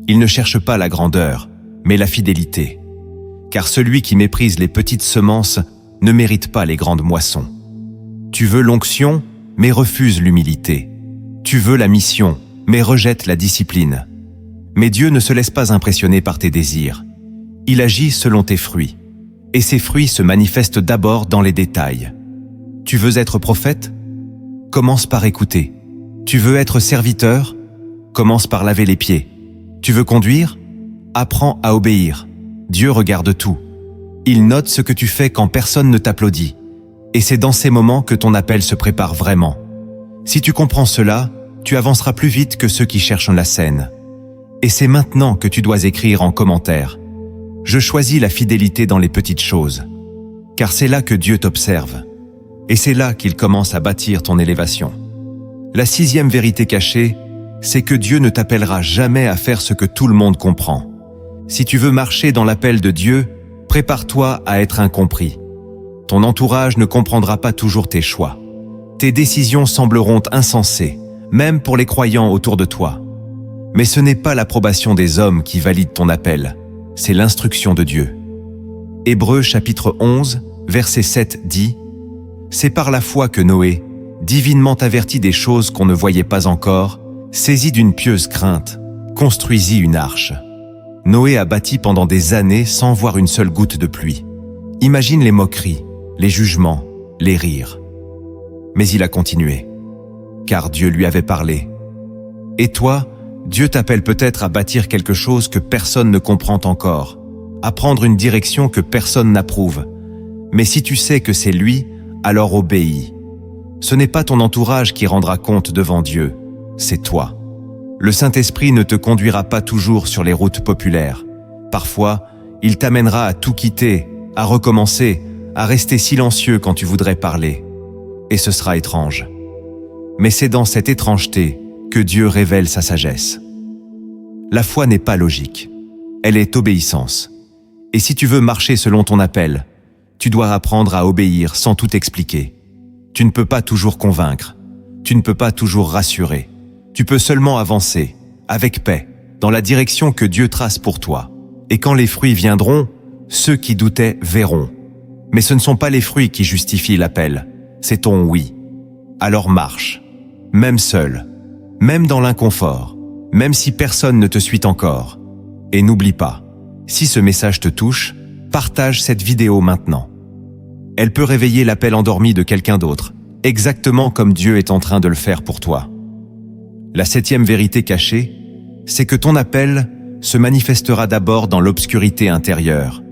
Il ne cherche pas la grandeur, mais la fidélité. Car celui qui méprise les petites semences ne mérite pas les grandes moissons. Tu veux l'onction, mais refuse l'humilité. Tu veux la mission, mais rejette la discipline. Mais Dieu ne se laisse pas impressionner par tes désirs. Il agit selon tes fruits. Et ces fruits se manifestent d'abord dans les détails. Tu veux être prophète? Commence par écouter. Tu veux être serviteur? Commence par laver les pieds. Tu veux conduire? Apprends à obéir. Dieu regarde tout. Il note ce que tu fais quand personne ne t'applaudit. Et c'est dans ces moments que ton appel se prépare vraiment. Si tu comprends cela, tu avanceras plus vite que ceux qui cherchent la scène. Et c'est maintenant que tu dois écrire en commentaire. Je choisis la fidélité dans les petites choses. Car c'est là que Dieu t'observe. Et c'est là qu'il commence à bâtir ton élévation. La 6e vérité cachée, c'est que Dieu ne t'appellera jamais à faire ce que tout le monde comprend. Si tu veux marcher dans l'appel de Dieu, prépare-toi à être incompris. Ton entourage ne comprendra pas toujours tes choix. Tes décisions sembleront insensées, même pour les croyants autour de toi. Mais ce n'est pas l'approbation des hommes qui valide ton appel, c'est l'instruction de Dieu. Hébreux chapitre 11, verset 7 dit « C'est par la foi que Noé, divinement averti des choses qu'on ne voyait pas encore, saisi d'une pieuse crainte, construisit une arche. Noé a bâti pendant des années sans voir une seule goutte de pluie. Imagine les moqueries, les jugements, les rires. Mais il a continué, car Dieu lui avait parlé. Et toi, Dieu t'appelle peut-être à bâtir quelque chose que personne ne comprend encore, à prendre une direction que personne n'approuve. Mais si tu sais que c'est lui, alors obéis. Ce n'est pas ton entourage qui rendra compte devant Dieu, c'est toi. Le Saint-Esprit ne te conduira pas toujours sur les routes populaires. Parfois, il t'amènera à tout quitter, à recommencer, à rester silencieux quand tu voudrais parler. Et ce sera étrange. Mais c'est dans cette étrangeté que Dieu révèle sa sagesse. La foi n'est pas logique, elle est obéissance. Et si tu veux marcher selon ton appel, tu dois apprendre à obéir sans tout expliquer. Tu ne peux pas toujours convaincre, tu ne peux pas toujours rassurer. Tu peux seulement avancer, avec paix, dans la direction que Dieu trace pour toi. Et quand les fruits viendront, ceux qui doutaient verront. Mais ce ne sont pas les fruits qui justifient l'appel, c'est ton oui. Alors marche, même seul, même dans l'inconfort, même si personne ne te suit encore. Et n'oublie pas, si ce message te touche, partage cette vidéo maintenant. Elle peut réveiller l'appel endormi de quelqu'un d'autre, exactement comme Dieu est en train de le faire pour toi. La 7e vérité cachée, c'est que ton appel se manifestera d'abord dans l'obscurité intérieure.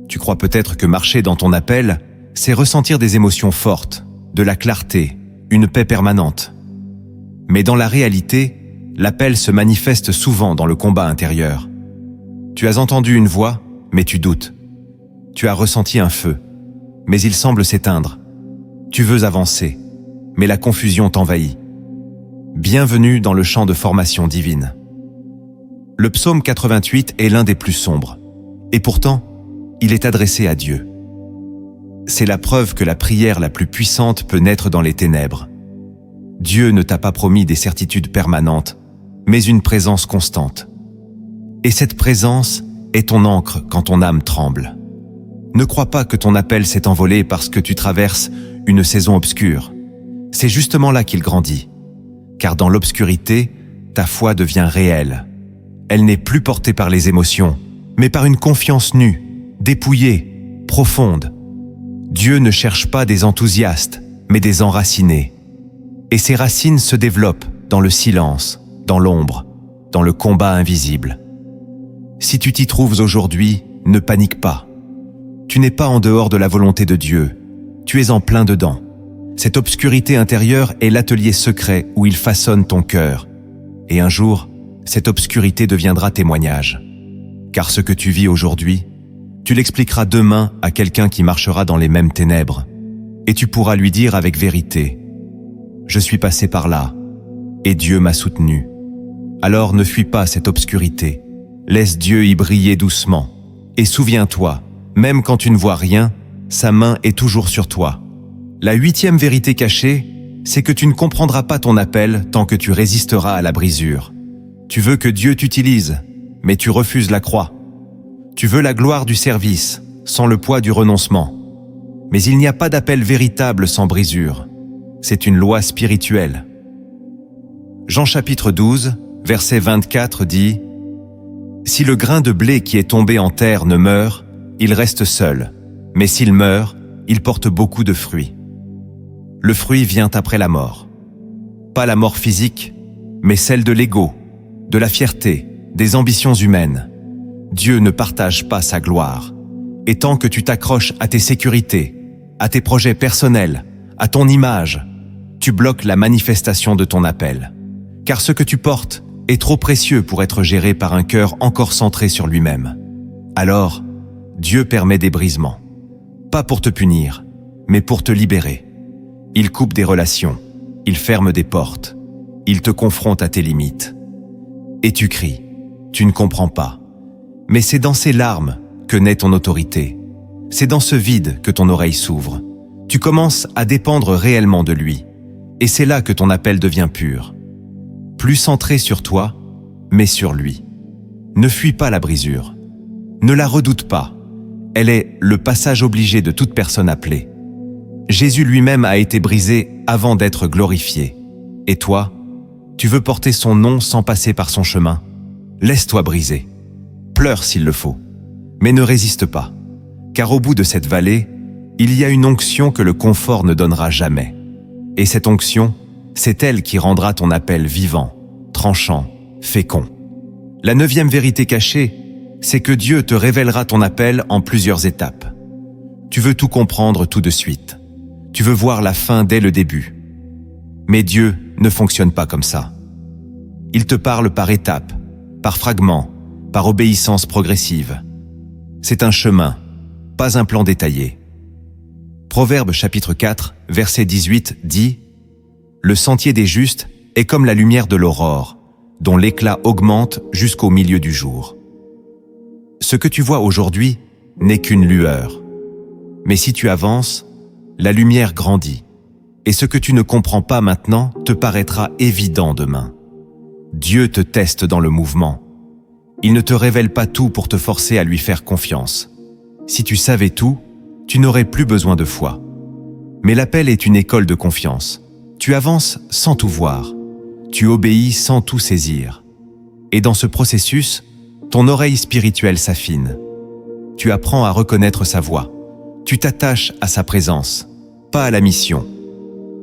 Tu crois peut-être que marcher dans ton appel, c'est ressentir des émotions fortes, de la clarté, une paix permanente. Mais dans la réalité, l'appel se manifeste souvent dans le combat intérieur. Tu as entendu une voix, mais tu doutes. Tu as ressenti un feu, mais il semble s'éteindre. Tu veux avancer, mais la confusion t'envahit. Bienvenue dans le champ de formation divine. Le psaume 88 est l'un des plus sombres, et pourtant, il est adressé à Dieu. C'est la preuve que la prière la plus puissante peut naître dans les ténèbres. Dieu ne t'a pas promis des certitudes permanentes, mais une présence constante. Et cette présence est ton ancre quand ton âme tremble. Ne crois pas que ton appel s'est envolé parce que tu traverses une saison obscure. C'est justement là qu'il grandit. Car dans l'obscurité, ta foi devient réelle. Elle n'est plus portée par les émotions, mais par une confiance nue, dépouillée, profonde. Dieu ne cherche pas des enthousiastes, mais des enracinés. Et ces racines se développent dans le silence, dans l'ombre, dans le combat invisible. Si tu t'y trouves aujourd'hui, ne panique pas. Tu n'es pas en dehors de la volonté de Dieu, tu es en plein dedans. Cette obscurité intérieure est l'atelier secret où il façonne ton cœur. Et un jour, cette obscurité deviendra témoignage. Car ce que tu vis aujourd'hui, tu l'expliqueras demain à quelqu'un qui marchera dans les mêmes ténèbres. Et tu pourras lui dire avec vérité, « Je suis passé par là, et Dieu m'a soutenu. » Alors ne fuis pas cette obscurité. Laisse Dieu y briller doucement. Et souviens-toi, même quand tu ne vois rien, sa main est toujours sur toi. La 8e vérité cachée, c'est que tu ne comprendras pas ton appel tant que tu résisteras à la brisure. Tu veux que Dieu t'utilise, mais tu refuses la croix. Tu veux la gloire du service, sans le poids du renoncement. Mais il n'y a pas d'appel véritable sans brisure. C'est une loi spirituelle. Jean chapitre 12, verset 24 dit « Si le grain de blé qui est tombé en terre ne meurt, il reste seul, mais s'il meurt, il porte beaucoup de fruits. » Le fruit vient après la mort. Pas la mort physique, mais celle de l'ego, de la fierté, des ambitions humaines. Dieu ne partage pas sa gloire. Et tant que tu t'accroches à tes sécurités, à tes projets personnels, à ton image, tu bloques la manifestation de ton appel. Car ce que tu portes est trop précieux pour être géré par un cœur encore centré sur lui-même. Alors, Dieu permet des brisements. Pas pour te punir, mais pour te libérer. Il coupe des relations, il ferme des portes, il te confronte à tes limites. Et tu cries, tu ne comprends pas. Mais c'est dans ces larmes que naît ton autorité. C'est dans ce vide que ton oreille s'ouvre. Tu commences à dépendre réellement de lui. Et c'est là que ton appel devient pur. Plus centré sur toi, mais sur lui. Ne fuis pas la brisure. Ne la redoute pas. Elle est le passage obligé de toute personne appelée. Jésus lui-même a été brisé avant d'être glorifié. Et toi, tu veux porter son nom sans passer par son chemin? Laisse-toi briser. Pleure s'il le faut. Mais ne résiste pas. Car au bout de cette vallée, il y a une onction que le confort ne donnera jamais. Et cette onction, c'est elle qui rendra ton appel vivant, tranchant, fécond. La 9e vérité cachée, c'est que Dieu te révélera ton appel en plusieurs étapes. Tu veux tout comprendre tout de suite. Tu veux voir la fin dès le début. Mais Dieu ne fonctionne pas comme ça. Il te parle par étapes, par fragments, par obéissance progressive. C'est un chemin, pas un plan détaillé. Proverbe chapitre 4, verset 18 dit « Le sentier des justes est comme la lumière de l'aurore, dont l'éclat augmente jusqu'au milieu du jour. » Ce que tu vois aujourd'hui n'est qu'une lueur. Mais si tu avances, la lumière grandit, et ce que tu ne comprends pas maintenant te paraîtra évident demain. Dieu te teste dans le mouvement. Il ne te révèle pas tout pour te forcer à lui faire confiance. Si tu savais tout, tu n'aurais plus besoin de foi. Mais l'appel est une école de confiance. Tu avances sans tout voir. Tu obéis sans tout saisir. Et dans ce processus, ton oreille spirituelle s'affine. Tu apprends à reconnaître sa voix. Tu t'attaches à sa présence, pas à la mission.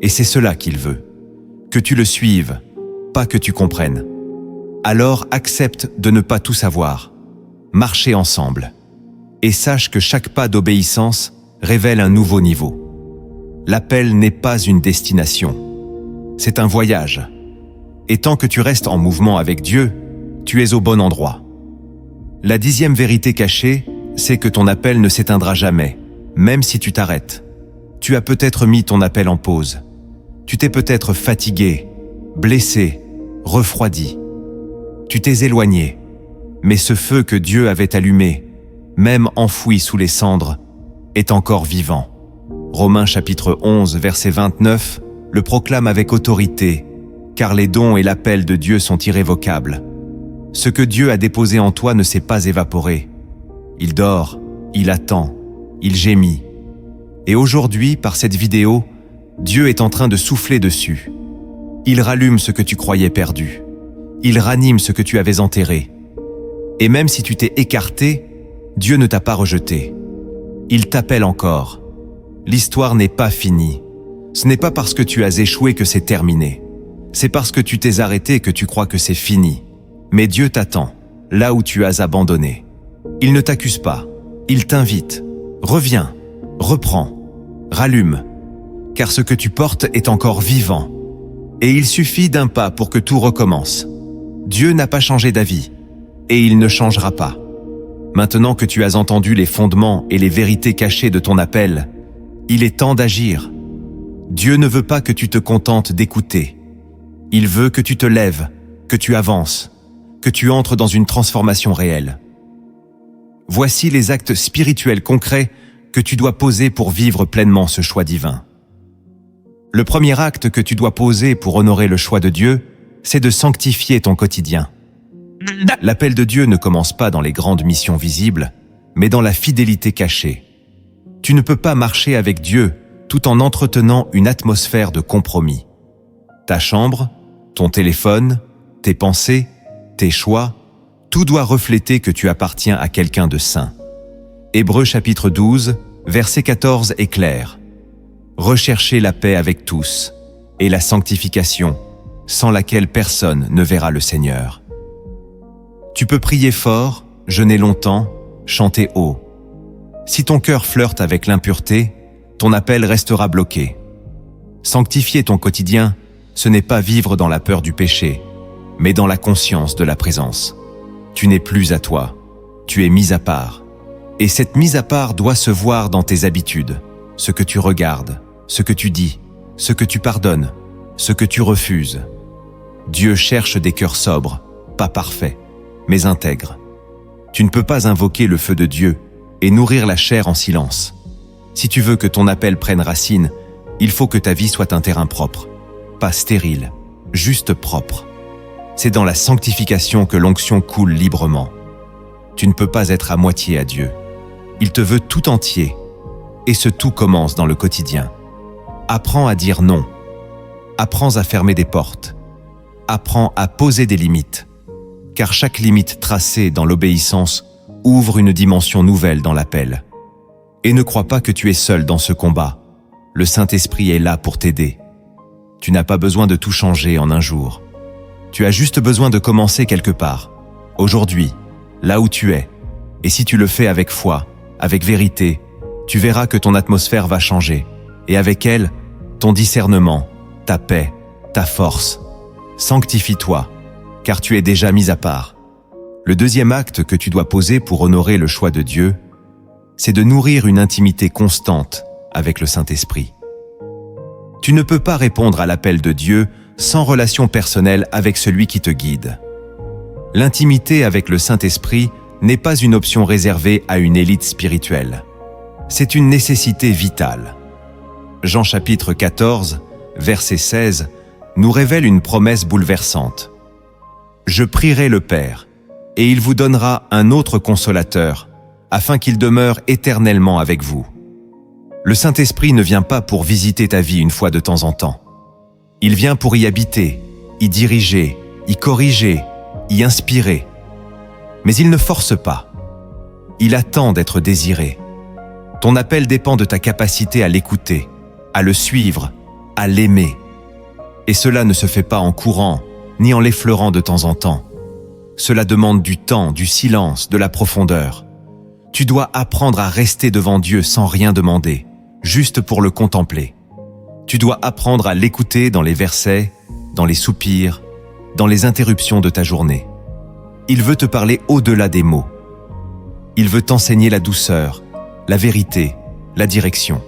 Et c'est cela qu'il veut. Que tu le suives, pas que tu comprennes. Alors accepte de ne pas tout savoir. Marchez ensemble. Et sache que chaque pas d'obéissance révèle un nouveau niveau. L'appel n'est pas une destination. C'est un voyage. Et tant que tu restes en mouvement avec Dieu, tu es au bon endroit. La 10e vérité cachée, c'est que ton appel ne s'éteindra jamais, même si tu t'arrêtes. Tu as peut-être mis ton appel en pause. Tu t'es peut-être fatigué, blessé, refroidi. Tu t'es éloigné. Mais ce feu que Dieu avait allumé, même enfoui sous les cendres, est encore vivant. Romains chapitre 11, verset 29, le proclame avec autorité, car les dons et l'appel de Dieu sont irrévocables. Ce que Dieu a déposé en toi ne s'est pas évaporé. Il dort, il attend, il gémit. Et aujourd'hui, par cette vidéo, Dieu est en train de souffler dessus. Il rallume ce que tu croyais perdu. Il ranime ce que tu avais enterré. Et même si tu t'es écarté, Dieu ne t'a pas rejeté. Il t'appelle encore. L'histoire n'est pas finie. Ce n'est pas parce que tu as échoué que c'est terminé. C'est parce que tu t'es arrêté que tu crois que c'est fini. Mais Dieu t'attend, là où tu as abandonné. Il ne t'accuse pas. Il t'invite. Reviens, reprends, rallume. Car ce que tu portes est encore vivant. Et il suffit d'un pas pour que tout recommence. Dieu n'a pas changé d'avis. Et il ne changera pas. Maintenant que tu as entendu les fondements et les vérités cachées de ton appel, il est temps d'agir. Dieu ne veut pas que tu te contentes d'écouter. Il veut que tu te lèves, que tu avances, que tu entres dans une transformation réelle. Voici les actes spirituels concrets que tu dois poser pour vivre pleinement ce choix divin. Le premier acte que tu dois poser pour honorer le choix de Dieu, c'est de sanctifier ton quotidien. L'appel de Dieu ne commence pas dans les grandes missions visibles, mais dans la fidélité cachée. Tu ne peux pas marcher avec Dieu tout en entretenant une atmosphère de compromis. Ta chambre, ton téléphone, tes pensées, tes choix, tout doit refléter que tu appartiens à quelqu'un de saint. Hébreux chapitre 12, verset 14 est clair. Recherchez la paix avec tous et la sanctification, sans laquelle personne ne verra le Seigneur. Tu peux prier fort, jeûner longtemps, chanter haut. Si ton cœur flirte avec l'impureté, ton appel restera bloqué. Sanctifier ton quotidien, ce n'est pas vivre dans la peur du péché, mais dans la conscience de la présence. Tu n'es plus à toi, tu es mis à part. Et cette mise à part doit se voir dans tes habitudes, ce que tu regardes, ce que tu dis, ce que tu pardonnes, ce que tu refuses. Dieu cherche des cœurs sobres, pas parfaits, mais intègres. Tu ne peux pas invoquer le feu de Dieu et nourrir la chair en silence. Si tu veux que ton appel prenne racine, il faut que ta vie soit un terrain propre, pas stérile, juste propre. C'est dans la sanctification que l'onction coule librement. Tu ne peux pas être à moitié à Dieu. Il te veut tout entier, et ce tout commence dans le quotidien. Apprends à dire non. Apprends à fermer des portes. Apprends à poser des limites. Car chaque limite tracée dans l'obéissance ouvre une dimension nouvelle dans l'appel. Et ne crois pas que tu es seul dans ce combat. Le Saint-Esprit est là pour t'aider. Tu n'as pas besoin de tout changer en un jour. Tu as juste besoin de commencer quelque part, aujourd'hui, là où tu es. Et si tu le fais avec foi, avec vérité, tu verras que ton atmosphère va changer. Et avec elle, ton discernement, ta paix, ta force. Sanctifie-toi, car tu es déjà mis à part. Le deuxième acte que tu dois poser pour honorer le choix de Dieu, c'est de nourrir une intimité constante avec le Saint-Esprit. Tu ne peux pas répondre à l'appel de Dieu sans relation personnelle avec celui qui te guide. L'intimité avec le Saint-Esprit n'est pas une option réservée à une élite spirituelle. C'est une nécessité vitale. Jean chapitre 14, verset 16, nous révèle une promesse bouleversante. « Je prierai le Père, et il vous donnera un autre consolateur, afin qu'il demeure éternellement avec vous. » Le Saint-Esprit ne vient pas pour visiter ta vie une fois de temps en temps. Il vient pour y habiter, y diriger, y corriger, y inspirer. Mais il ne force pas. Il attend d'être désiré. Ton appel dépend de ta capacité à l'écouter, à le suivre, à l'aimer. Et cela ne se fait pas en courant, ni en l'effleurant de temps en temps. Cela demande du temps, du silence, de la profondeur. Tu dois apprendre à rester devant Dieu sans rien demander, juste pour le contempler. Tu dois apprendre à l'écouter dans les versets, dans les soupirs, dans les interruptions de ta journée. Il veut te parler au-delà des mots. Il veut t'enseigner la douceur, la vérité, la direction.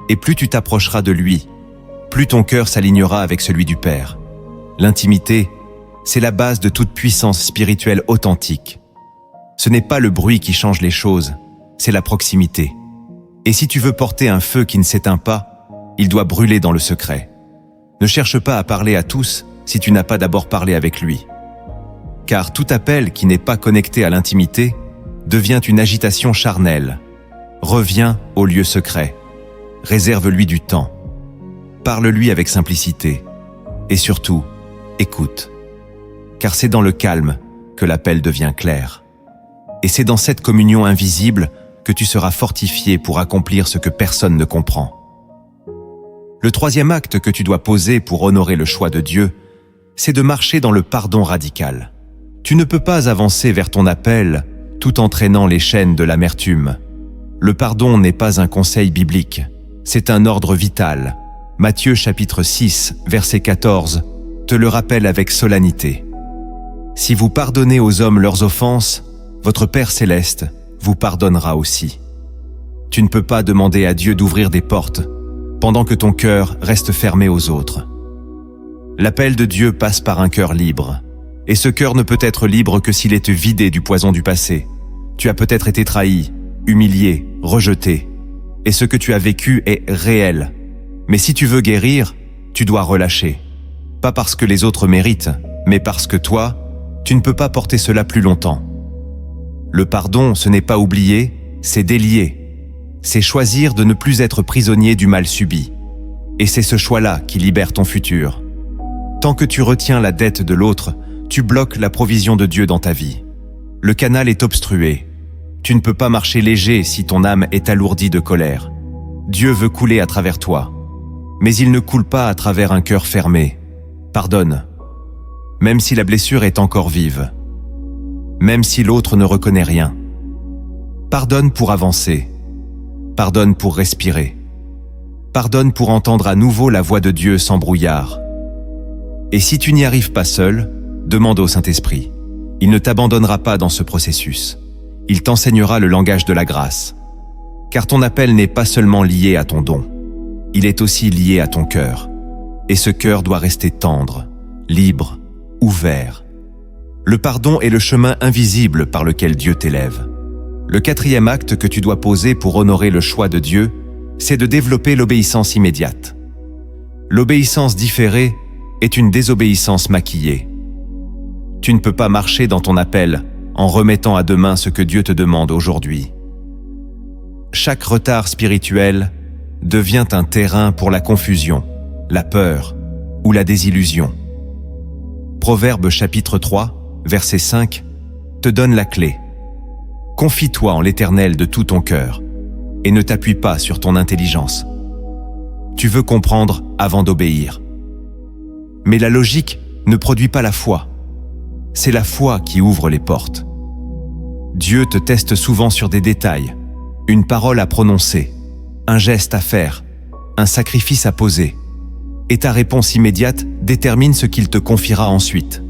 Et plus tu t'approcheras de lui, plus ton cœur s'alignera avec celui du Père. L'intimité, c'est la base de toute puissance spirituelle authentique. Ce n'est pas le bruit qui change les choses, c'est la proximité. Et si tu veux porter un feu qui ne s'éteint pas, il doit brûler dans le secret. Ne cherche pas à parler à tous si tu n'as pas d'abord parlé avec lui. Car tout appel qui n'est pas connecté à l'intimité devient une agitation charnelle. Reviens au lieu secret. Réserve-lui du temps. Parle-lui avec simplicité. Et surtout, écoute. Car c'est dans le calme que l'appel devient clair. Et c'est dans cette communion invisible que tu seras fortifié pour accomplir ce que personne ne comprend. Le troisième acte que tu dois poser pour honorer le choix de Dieu, c'est de marcher dans le pardon radical. Tu ne peux pas avancer vers ton appel tout en traînant les chaînes de l'amertume. Le pardon n'est pas un conseil biblique, c'est un ordre vital. Matthieu chapitre 6, verset 14, te le rappelle avec solennité. Si vous pardonnez aux hommes leurs offenses, votre Père céleste vous pardonnera aussi. Tu ne peux pas demander à Dieu d'ouvrir des portes pendant que ton cœur reste fermé aux autres. L'appel de Dieu passe par un cœur libre. Et ce cœur ne peut être libre que s'il est vidé du poison du passé. Tu as peut-être été trahi, humilié, rejeté. Et ce que tu as vécu est réel. Mais si tu veux guérir, tu dois relâcher. Pas parce que les autres méritent, mais parce que toi, tu ne peux pas porter cela plus longtemps. Le pardon, ce n'est pas oublier, c'est délier. C'est choisir de ne plus être prisonnier du mal subi. Et c'est ce choix-là qui libère ton futur. Tant que tu retiens la dette de l'autre, tu bloques la provision de Dieu dans ta vie. Le canal est obstrué. Tu ne peux pas marcher léger si ton âme est alourdie de colère. Dieu veut couler à travers toi. Mais il ne coule pas à travers un cœur fermé. Pardonne. Même si la blessure est encore vive. Même si l'autre ne reconnaît rien. Pardonne pour avancer. Pardonne pour respirer. Pardonne pour entendre à nouveau la voix de Dieu sans brouillard. Et si tu n'y arrives pas seul, demande au Saint-Esprit. Il ne t'abandonnera pas dans ce processus. Il t'enseignera le langage de la grâce. Car ton appel n'est pas seulement lié à ton don. Il est aussi lié à ton cœur. Et ce cœur doit rester tendre, libre, ouvert. Le pardon est le chemin invisible par lequel Dieu t'élève. Le quatrième acte que tu dois poser pour honorer le choix de Dieu, c'est de développer l'obéissance immédiate. L'obéissance différée est une désobéissance maquillée. Tu ne peux pas marcher dans ton appel en remettant à demain ce que Dieu te demande aujourd'hui. Chaque retard spirituel devient un terrain pour la confusion, la peur ou la désillusion. Proverbe chapitre 3, verset 5, te donne la clé. Confie-toi en l'Éternel de tout ton cœur et ne t'appuie pas sur ton intelligence. Tu veux comprendre avant d'obéir. Mais la logique ne produit pas la foi. C'est la foi qui ouvre les portes. Dieu te teste souvent sur des détails, une parole à prononcer, un geste à faire, un sacrifice à poser. Et ta réponse immédiate détermine ce qu'il te confiera ensuite.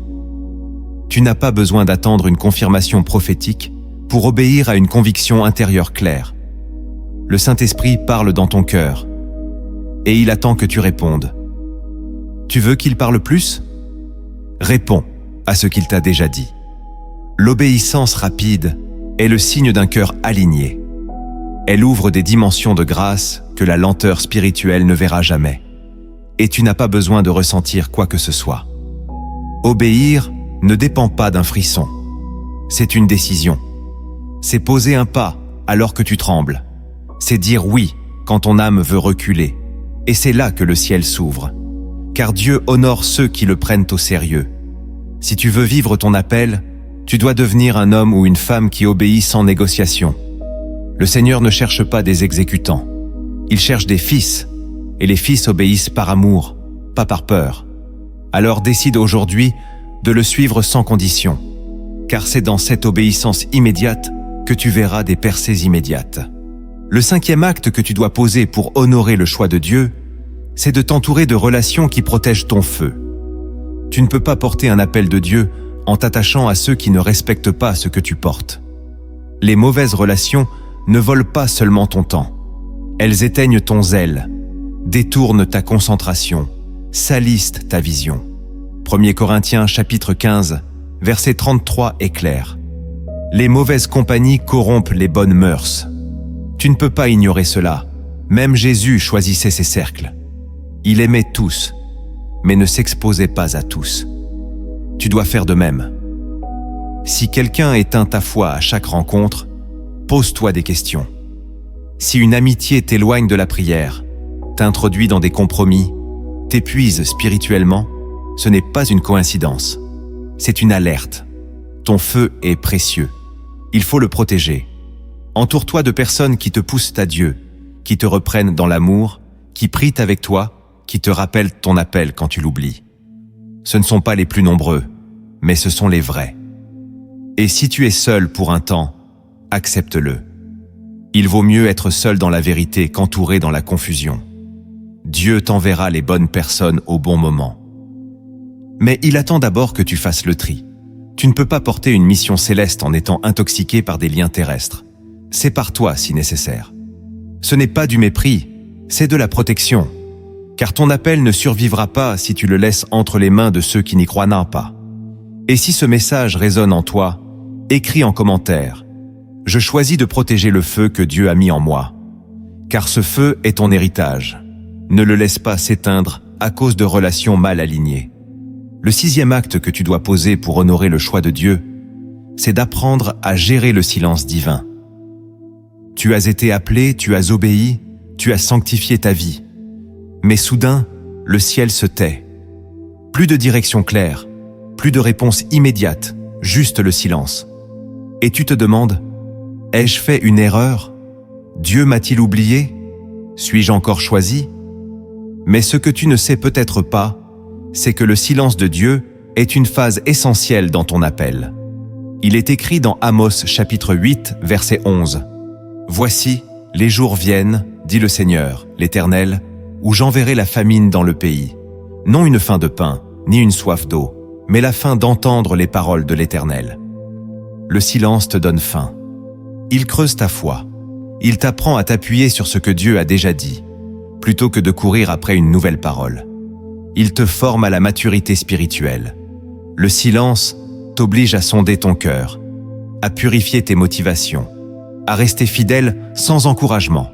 Tu n'as pas besoin d'attendre une confirmation prophétique pour obéir à une conviction intérieure claire. Le Saint-Esprit parle dans ton cœur et il attend que tu répondes. Tu veux qu'il parle plus? Réponds à ce qu'il t'a déjà dit. L'obéissance rapide est le signe d'un cœur aligné. Elle ouvre des dimensions de grâce que la lenteur spirituelle ne verra jamais. Et tu n'as pas besoin de ressentir quoi que ce soit. Obéir ne dépend pas d'un frisson. C'est une décision. C'est poser un pas alors que tu trembles. C'est dire oui quand ton âme veut reculer. Et c'est là que le ciel s'ouvre. Car Dieu honore ceux qui le prennent au sérieux. Si tu veux vivre ton appel, tu dois devenir un homme ou une femme qui obéit sans négociation. Le Seigneur ne cherche pas des exécutants. Il cherche des fils, et les fils obéissent par amour, pas par peur. Alors décide aujourd'hui de le suivre sans condition, car c'est dans cette obéissance immédiate que tu verras des percées immédiates. Le 5e acte que tu dois poser pour honorer le choix de Dieu, c'est de t'entourer de relations qui protègent ton feu. Tu ne peux pas porter un appel de Dieu en t'attachant à ceux qui ne respectent pas ce que tu portes. Les mauvaises relations ne volent pas seulement ton temps. Elles éteignent ton zèle, détournent ta concentration, salissent ta vision. 1 Corinthiens chapitre 15, verset 33 est clair. Les mauvaises compagnies corrompent les bonnes mœurs. Tu ne peux pas ignorer cela. Même Jésus choisissait ses cercles. Il aimait tous, mais ne s'exposait pas à tous. Tu dois faire de même. Si quelqu'un éteint ta foi à chaque rencontre, pose-toi des questions. Si une amitié t'éloigne de la prière, t'introduit dans des compromis, t'épuise spirituellement, ce n'est pas une coïncidence. C'est une alerte. Ton feu est précieux. Il faut le protéger. Entoure-toi de personnes qui te poussent à Dieu, qui te reprennent dans l'amour, qui prient avec toi, qui te rappellent ton appel quand tu l'oublies. Ce ne sont pas les plus nombreux, mais ce sont les vrais. Et si tu es seul pour un temps, accepte-le. Il vaut mieux être seul dans la vérité qu'entouré dans la confusion. Dieu t'enverra les bonnes personnes au bon moment. Mais il attend d'abord que tu fasses le tri. Tu ne peux pas porter une mission céleste en étant intoxiqué par des liens terrestres. Sépare-toi si nécessaire. Ce n'est pas du mépris, c'est de la protection. Car ton appel ne survivra pas si tu le laisses entre les mains de ceux qui n'y croient pas. Et si ce message résonne en toi, écris en commentaire « Je choisis de protéger le feu que Dieu a mis en moi. » Car ce feu est ton héritage. Ne le laisse pas s'éteindre à cause de relations mal alignées. Le 6e acte que tu dois poser pour honorer le choix de Dieu, c'est d'apprendre à gérer le silence divin. Tu as été appelé, tu as obéi, tu as sanctifié ta vie. Mais soudain, le ciel se tait. Plus de direction claire, plus de réponse immédiate, juste le silence. Et tu te demandes, ai-je fait une erreur? Dieu m'a-t-il oublié? Suis-je encore choisi? Mais ce que tu ne sais peut-être pas, c'est que le silence de Dieu est une phase essentielle dans ton appel. Il est écrit dans Amos chapitre 8, verset 11. « Voici, les jours viennent, dit le Seigneur, l'Éternel, où j'enverrai la famine dans le pays. Non une faim de pain, ni une soif d'eau, mais la faim d'entendre les paroles de l'Éternel. » Le silence te donne faim. Il creuse ta foi. Il t'apprend à t'appuyer sur ce que Dieu a déjà dit, plutôt que de courir après une nouvelle parole. Il te forme à la maturité spirituelle. Le silence t'oblige à sonder ton cœur, à purifier tes motivations, à rester fidèle sans encouragement.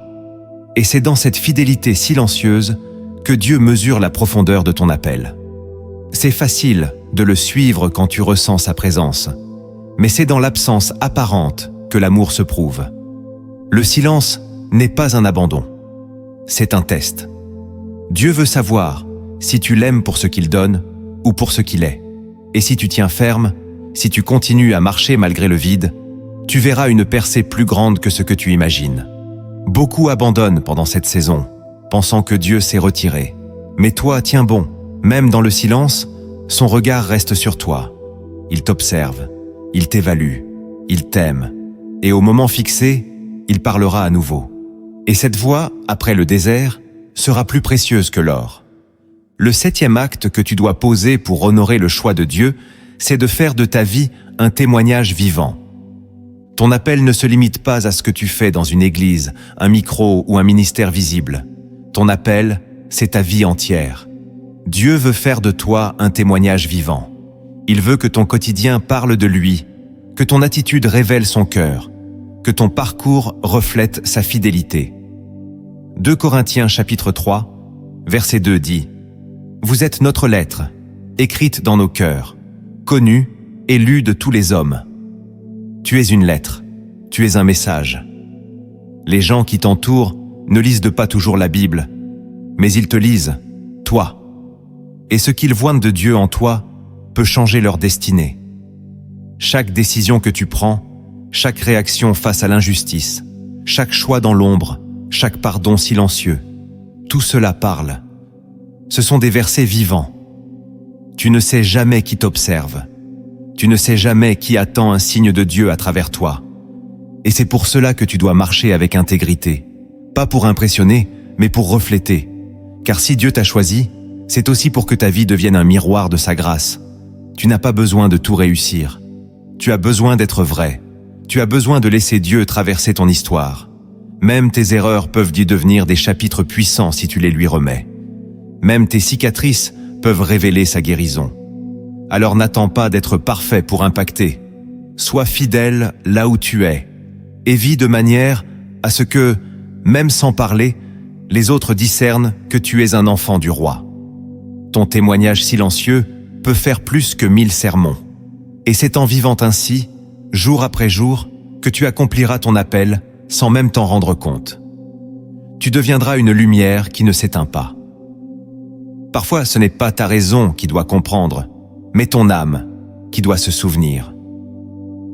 Et c'est dans cette fidélité silencieuse que Dieu mesure la profondeur de ton appel. C'est facile de le suivre quand tu ressens sa présence, mais c'est dans l'absence apparente que l'amour se prouve. Le silence n'est pas un abandon, c'est un test. Dieu veut savoir si tu l'aimes pour ce qu'il donne ou pour ce qu'il est. Et si tu tiens ferme, si tu continues à marcher malgré le vide, tu verras une percée plus grande que ce que tu imagines. Beaucoup abandonnent pendant cette saison, pensant que Dieu s'est retiré. Mais toi, tiens bon, même dans le silence, son regard reste sur toi. Il t'observe, il t'évalue, il t'aime. Et au moment fixé, il parlera à nouveau. Et cette voix, après le désert, sera plus précieuse que l'or. Le 7e acte que tu dois poser pour honorer le choix de Dieu, c'est de faire de ta vie un témoignage vivant. Ton appel ne se limite pas à ce que tu fais dans une église, un micro ou un ministère visible. Ton appel, c'est ta vie entière. Dieu veut faire de toi un témoignage vivant. Il veut que ton quotidien parle de lui, que ton attitude révèle son cœur, que ton parcours reflète sa fidélité. 2 Corinthiens chapitre 3, verset 2 dit « Vous êtes notre lettre, écrite dans nos cœurs, connue et lue de tous les hommes. Tu es une lettre, tu es un message. Les gens qui t'entourent ne lisent pas toujours la Bible, mais ils te lisent, toi. Et ce qu'ils voient de Dieu en toi peut changer leur destinée. Chaque décision que tu prends, chaque réaction face à l'injustice, chaque choix dans l'ombre, chaque pardon silencieux, tout cela parle. Ce sont des versets vivants. Tu ne sais jamais qui t'observe. Tu ne sais jamais qui attend un signe de Dieu à travers toi. Et c'est pour cela que tu dois marcher avec intégrité. Pas pour impressionner, mais pour refléter. Car si Dieu t'a choisi, c'est aussi pour que ta vie devienne un miroir de sa grâce. Tu n'as pas besoin de tout réussir. Tu as besoin d'être vrai. Tu as besoin de laisser Dieu traverser ton histoire. Même tes erreurs peuvent y devenir des chapitres puissants si tu les lui remets. Même tes cicatrices peuvent révéler sa guérison. Alors n'attends pas d'être parfait pour impacter. Sois fidèle là où tu es et vis de manière à ce que, même sans parler, les autres discernent que tu es un enfant du roi. Ton témoignage silencieux peut faire plus que 1000 sermons. Et c'est en vivant ainsi, jour après jour, que tu accompliras ton appel sans même t'en rendre compte. Tu deviendras une lumière qui ne s'éteint pas. Parfois, ce n'est pas ta raison qui doit comprendre, mais ton âme qui doit se souvenir.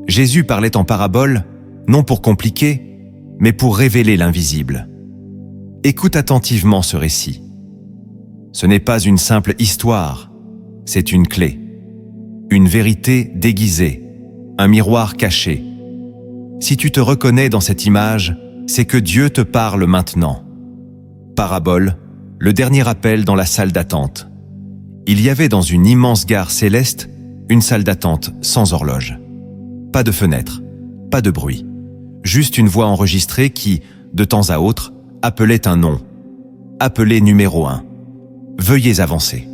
Jésus parlait en parabole, non pour compliquer, mais pour révéler l'invisible. Écoute attentivement ce récit. Ce n'est pas une simple histoire, c'est une clé. Une vérité déguisée, un miroir caché. Si tu te reconnais dans cette image, c'est que Dieu te parle maintenant. Parabole, le dernier appel dans la salle d'attente. Il y avait dans une immense gare céleste une salle d'attente sans horloge. Pas de fenêtre, pas de bruit. Juste une voix enregistrée qui, de temps à autre, appelait un nom. Appelé numéro 1. Veuillez avancer.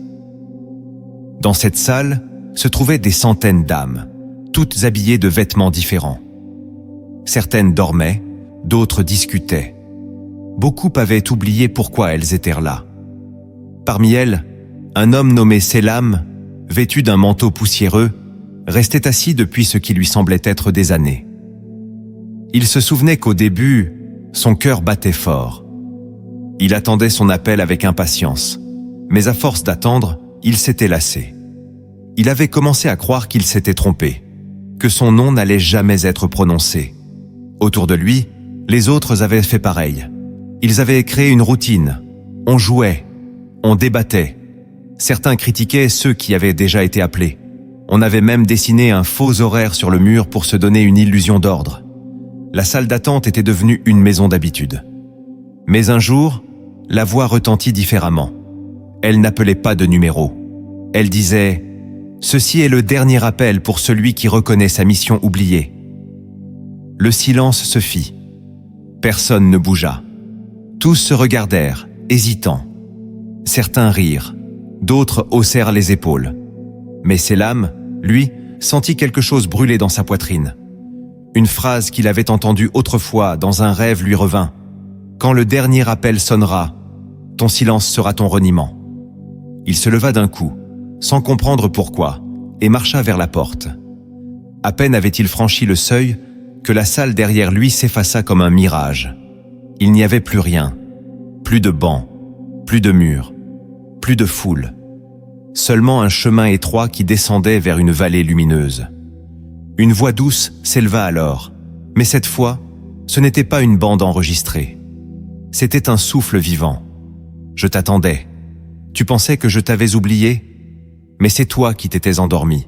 Dans cette salle se trouvaient des centaines d'âmes, toutes habillées de vêtements différents. Certaines dormaient, d'autres discutaient. Beaucoup avaient oublié pourquoi elles étaient là. Parmi elles, un homme nommé Sélam, vêtu d'un manteau poussiéreux, restait assis depuis ce qui lui semblait être des années. Il se souvenait qu'au début, son cœur battait fort. Il attendait son appel avec impatience, mais à force d'attendre, il s'était lassé. Il avait commencé à croire qu'il s'était trompé, que son nom n'allait jamais être prononcé. Autour de lui, les autres avaient fait pareil. Ils avaient créé une routine. On jouait, on débattait. Certains critiquaient ceux qui avaient déjà été appelés. On avait même dessiné un faux horaire sur le mur pour se donner une illusion d'ordre. La salle d'attente était devenue une maison d'habitude. Mais un jour, la voix retentit différemment. Elle n'appelait pas de numéro. Elle disait « Ceci est le dernier appel pour celui qui reconnaît sa mission oubliée. » Le silence se fit. Personne ne bougea. Tous se regardèrent, hésitants. Certains rirent, d'autres haussèrent les épaules. Mais Sélam, lui, sentit quelque chose brûler dans sa poitrine. Une phrase qu'il avait entendue autrefois dans un rêve lui revint. « Quand le dernier appel sonnera, ton silence sera ton reniement. » Il se leva d'un coup, sans comprendre pourquoi, et marcha vers la porte. À peine avait-il franchi le seuil que la salle derrière lui s'effaça comme un mirage. Il n'y avait plus rien, plus de bancs, plus de murs, plus de foule. Seulement un chemin étroit qui descendait vers une vallée lumineuse. Une voix douce s'éleva alors, mais cette fois, ce n'était pas une bande enregistrée. C'était un souffle vivant. Je t'attendais. Tu pensais que je t'avais oublié, mais c'est toi qui t'étais endormi.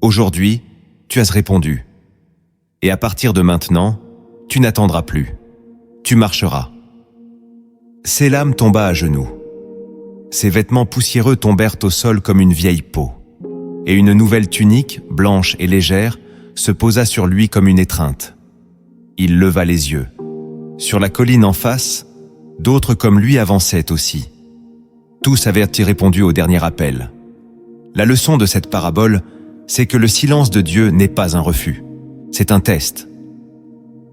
Aujourd'hui, tu as répondu. Et à partir de maintenant, tu n'attendras plus. Tu marcheras. Sélam tomba à genoux. Ses vêtements poussiéreux tombèrent au sol comme une vieille peau. Et une nouvelle tunique, blanche et légère, se posa sur lui comme une étreinte. Il leva les yeux. Sur la colline en face, d'autres comme lui avançaient aussi. Tous avaient répondu au dernier appel. La leçon de cette parabole, c'est que le silence de Dieu n'est pas un refus. C'est un test.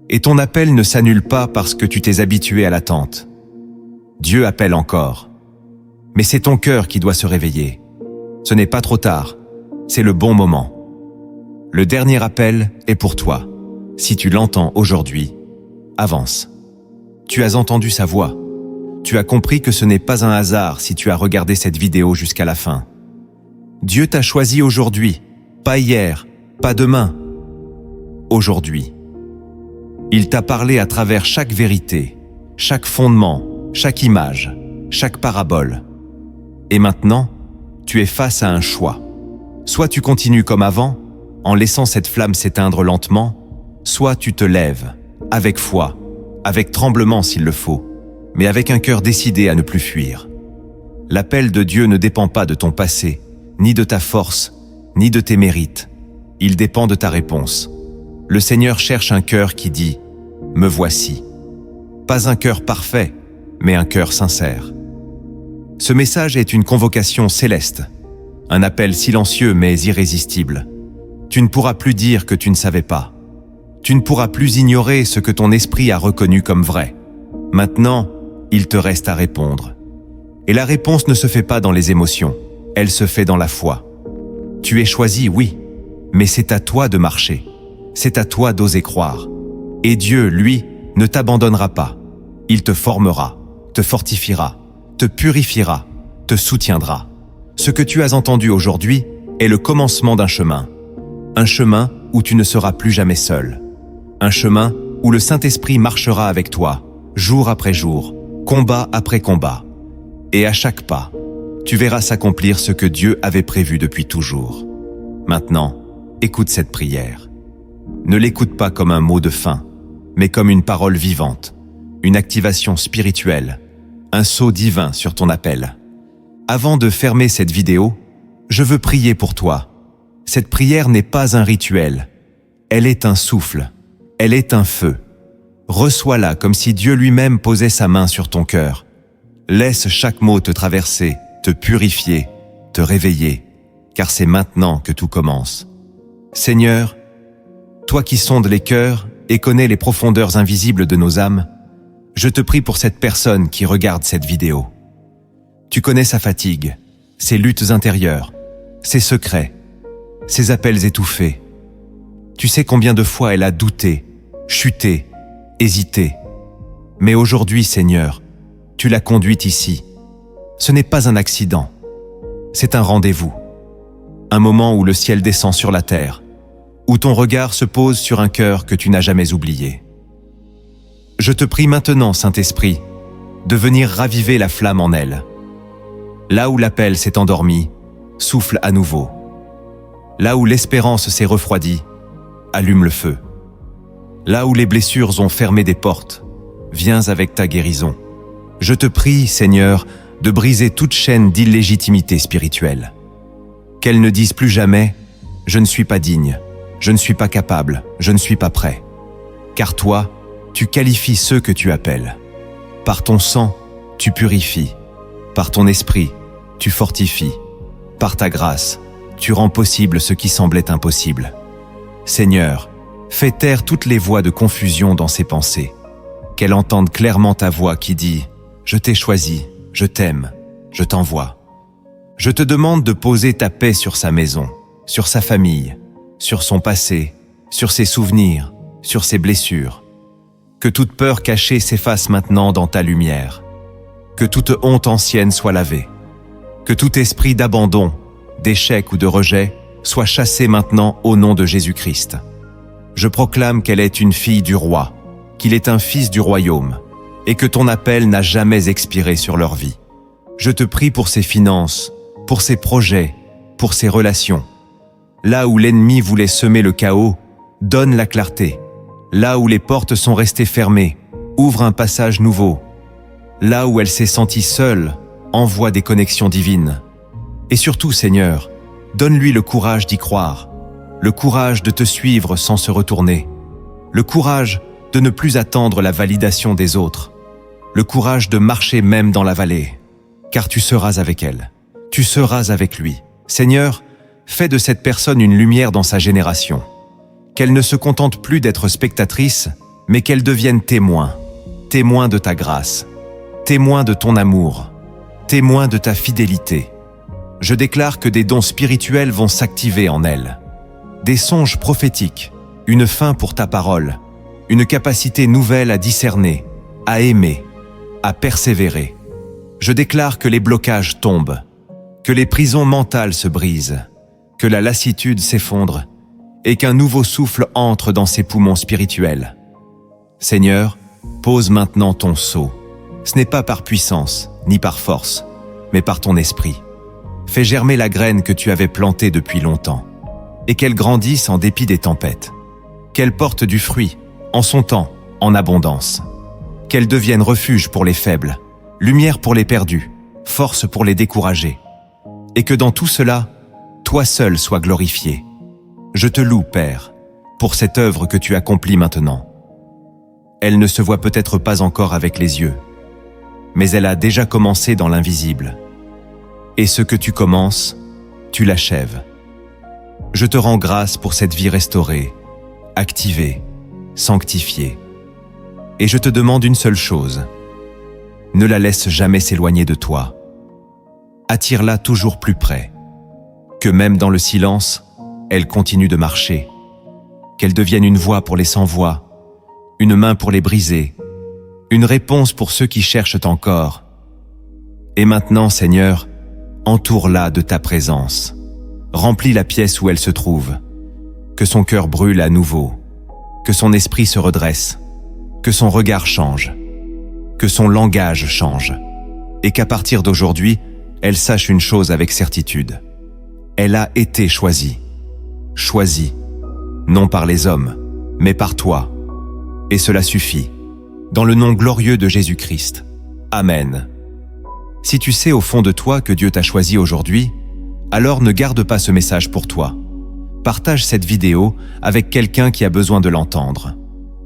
Et ton appel ne s'annule pas parce que tu t'es habitué à l'attente. Dieu appelle encore. Mais c'est ton cœur qui doit se réveiller. Ce n'est pas trop tard, c'est le bon moment. Le dernier appel est pour toi. Si tu l'entends aujourd'hui, avance. Tu as entendu sa voix. Tu as compris que ce n'est pas un hasard si tu as regardé cette vidéo jusqu'à la fin. Dieu t'a choisi aujourd'hui, pas hier, pas demain. Aujourd'hui. Il t'a parlé à travers chaque vérité, chaque fondement, chaque image. chaque parabole. Et maintenant, tu es face à un choix. Soit tu continues comme avant, en laissant cette flamme s'éteindre lentement, soit tu te lèves, avec foi, avec tremblement s'il le faut, mais avec un cœur décidé à ne plus fuir. L'appel de Dieu ne dépend pas de ton passé, ni de ta force, ni de tes mérites. Il dépend de ta réponse. Le Seigneur cherche un cœur qui dit « Me voici ». Pas un cœur parfait, mais un cœur sincère. Ce message est une convocation céleste, un appel silencieux mais irrésistible. Tu ne pourras plus dire que tu ne savais pas. Tu ne pourras plus ignorer ce que ton esprit a reconnu comme vrai. Maintenant, il te reste à répondre. Et la réponse ne se fait pas dans les émotions, elle se fait dans la foi. Tu es choisi, oui, mais c'est à toi de marcher. C'est à toi d'oser croire. Et Dieu, lui, ne t'abandonnera pas. Il te formera, te fortifiera, te purifiera, te soutiendra. Ce que tu as entendu aujourd'hui est le commencement d'un chemin. Un chemin où tu ne seras plus jamais seul. Un chemin où le Saint-Esprit marchera avec toi, jour après jour, combat après combat. Et à chaque pas, tu verras s'accomplir ce que Dieu avait prévu depuis toujours. Maintenant, écoute cette prière. Ne l'écoute pas comme un mot de fin, mais comme une parole vivante, une activation spirituelle, un sceau divin sur ton appel. Avant de fermer cette vidéo, je veux prier pour toi. Cette prière n'est pas un rituel. Elle est un souffle. Elle est un feu. Reçois-la comme si Dieu lui-même posait sa main sur ton cœur. Laisse chaque mot te traverser, te purifier, te réveiller, car c'est maintenant que tout commence. Seigneur, toi qui sondes les cœurs et connais les profondeurs invisibles de nos âmes, je te prie pour cette personne qui regarde cette vidéo. Tu connais sa fatigue, ses luttes intérieures, ses secrets, ses appels étouffés. Tu sais combien de fois elle a douté, chuté, hésité. Mais aujourd'hui, Seigneur, tu l'as conduite ici. Ce n'est pas un accident, c'est un rendez-vous. Un moment où le ciel descend sur la terre, où ton regard se pose sur un cœur que tu n'as jamais oublié. Je te prie maintenant, Saint-Esprit, de venir raviver la flamme en elle. Là où l'appel s'est endormi, souffle à nouveau. Là où l'espérance s'est refroidie, allume le feu. Là où les blessures ont fermé des portes, viens avec ta guérison. Je te prie, Seigneur, de briser toute chaîne d'illégitimité spirituelle. Qu'elle ne dise plus jamais « Je ne suis pas digne, je ne suis pas capable, je ne suis pas prêt ». Car toi, tu qualifies ceux que tu appelles. Par ton sang, tu purifies. Par ton esprit, tu fortifies. Par ta grâce, tu rends possible ce qui semblait impossible. Seigneur, fais taire toutes les voix de confusion dans ses pensées. Qu'elle entende clairement ta voix qui dit « Je t'ai choisi, je t'aime, je t'envoie ». Je te demande de poser ta paix sur sa maison, sur sa famille, sur son passé, sur ses souvenirs, sur ses blessures. Que toute peur cachée s'efface maintenant dans ta lumière. Que toute honte ancienne soit lavée. Que tout esprit d'abandon, d'échec ou de rejet soit chassé maintenant au nom de Jésus-Christ. Je proclame qu'elle est une fille du roi, qu'il est un fils du royaume, et que ton appel n'a jamais expiré sur leur vie. Je te prie pour ses finances, pour ses projets, pour ses relations. Là où l'ennemi voulait semer le chaos, donne la clarté. Là où les portes sont restées fermées, ouvre un passage nouveau. Là où elle s'est sentie seule, envoie des connexions divines. Et surtout, Seigneur, donne-lui le courage d'y croire, le courage de te suivre sans se retourner, le courage de ne plus attendre la validation des autres, le courage de marcher même dans la vallée, car tu seras avec elle, tu seras avec lui. Seigneur, fais de cette personne une lumière dans sa génération, qu'elle ne se contente plus d'être spectatrice, mais qu'elle devienne témoin, témoin de ta grâce, témoin de ton amour, témoin de ta fidélité. Je déclare que des dons spirituels vont s'activer en elle. Des songes prophétiques, une faim pour ta parole, une capacité nouvelle à discerner, à aimer, à persévérer. Je déclare que les blocages tombent, que les prisons mentales se brisent, que la lassitude s'effondre et qu'un nouveau souffle entre dans ses poumons spirituels. Seigneur, pose maintenant ton sceau, Ce n'est pas par puissance, ni par force, mais par ton esprit. Fais germer la graine que tu avais plantée depuis longtemps, et qu'elle grandisse en dépit des tempêtes. Qu'elle porte du fruit, en son temps, en abondance. Qu'elle devienne refuge pour les faibles, lumière pour les perdus, force pour les découragés. Et que dans tout cela, toi seul sois glorifié. Je te loue, Père, pour cette œuvre que tu accomplis maintenant. Elle ne se voit peut-être pas encore avec les yeux, mais elle a déjà commencé dans l'invisible. Et ce que tu commences, tu l'achèves. Je te rends grâce pour cette vie restaurée, activée, sanctifiée. Et je te demande une seule chose. Ne la laisse jamais s'éloigner de toi. Attire-la toujours plus près. Que même dans le silence, elle continue de marcher. Qu'elle devienne une voix pour les sans-voix, une main pour les brisés, une réponse pour ceux qui cherchent encore. Et maintenant, Seigneur, entoure-la de ta présence. Remplis la pièce où elle se trouve. Que son cœur brûle à nouveau. Que son esprit se redresse. Que son regard change. Que son langage change. Et qu'à partir d'aujourd'hui, elle sache une chose avec certitude. Elle a été choisie. Choisie. Non par les hommes, mais par toi. Et cela suffit. Dans le nom glorieux de Jésus-Christ. Amen. Si tu sais au fond de toi que Dieu t'a choisi aujourd'hui, alors ne garde pas ce message pour toi. Partage cette vidéo avec quelqu'un qui a besoin de l'entendre.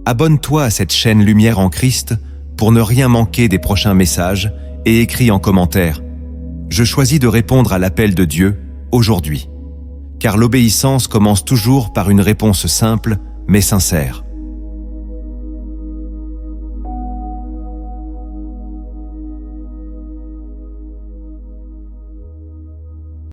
Abonne-toi à cette chaîne Lumière en Christ pour ne rien manquer des prochains messages et écris en commentaire « Je choisis de répondre à l'appel de Dieu aujourd'hui ». Car l'obéissance commence toujours par une réponse simple mais sincère.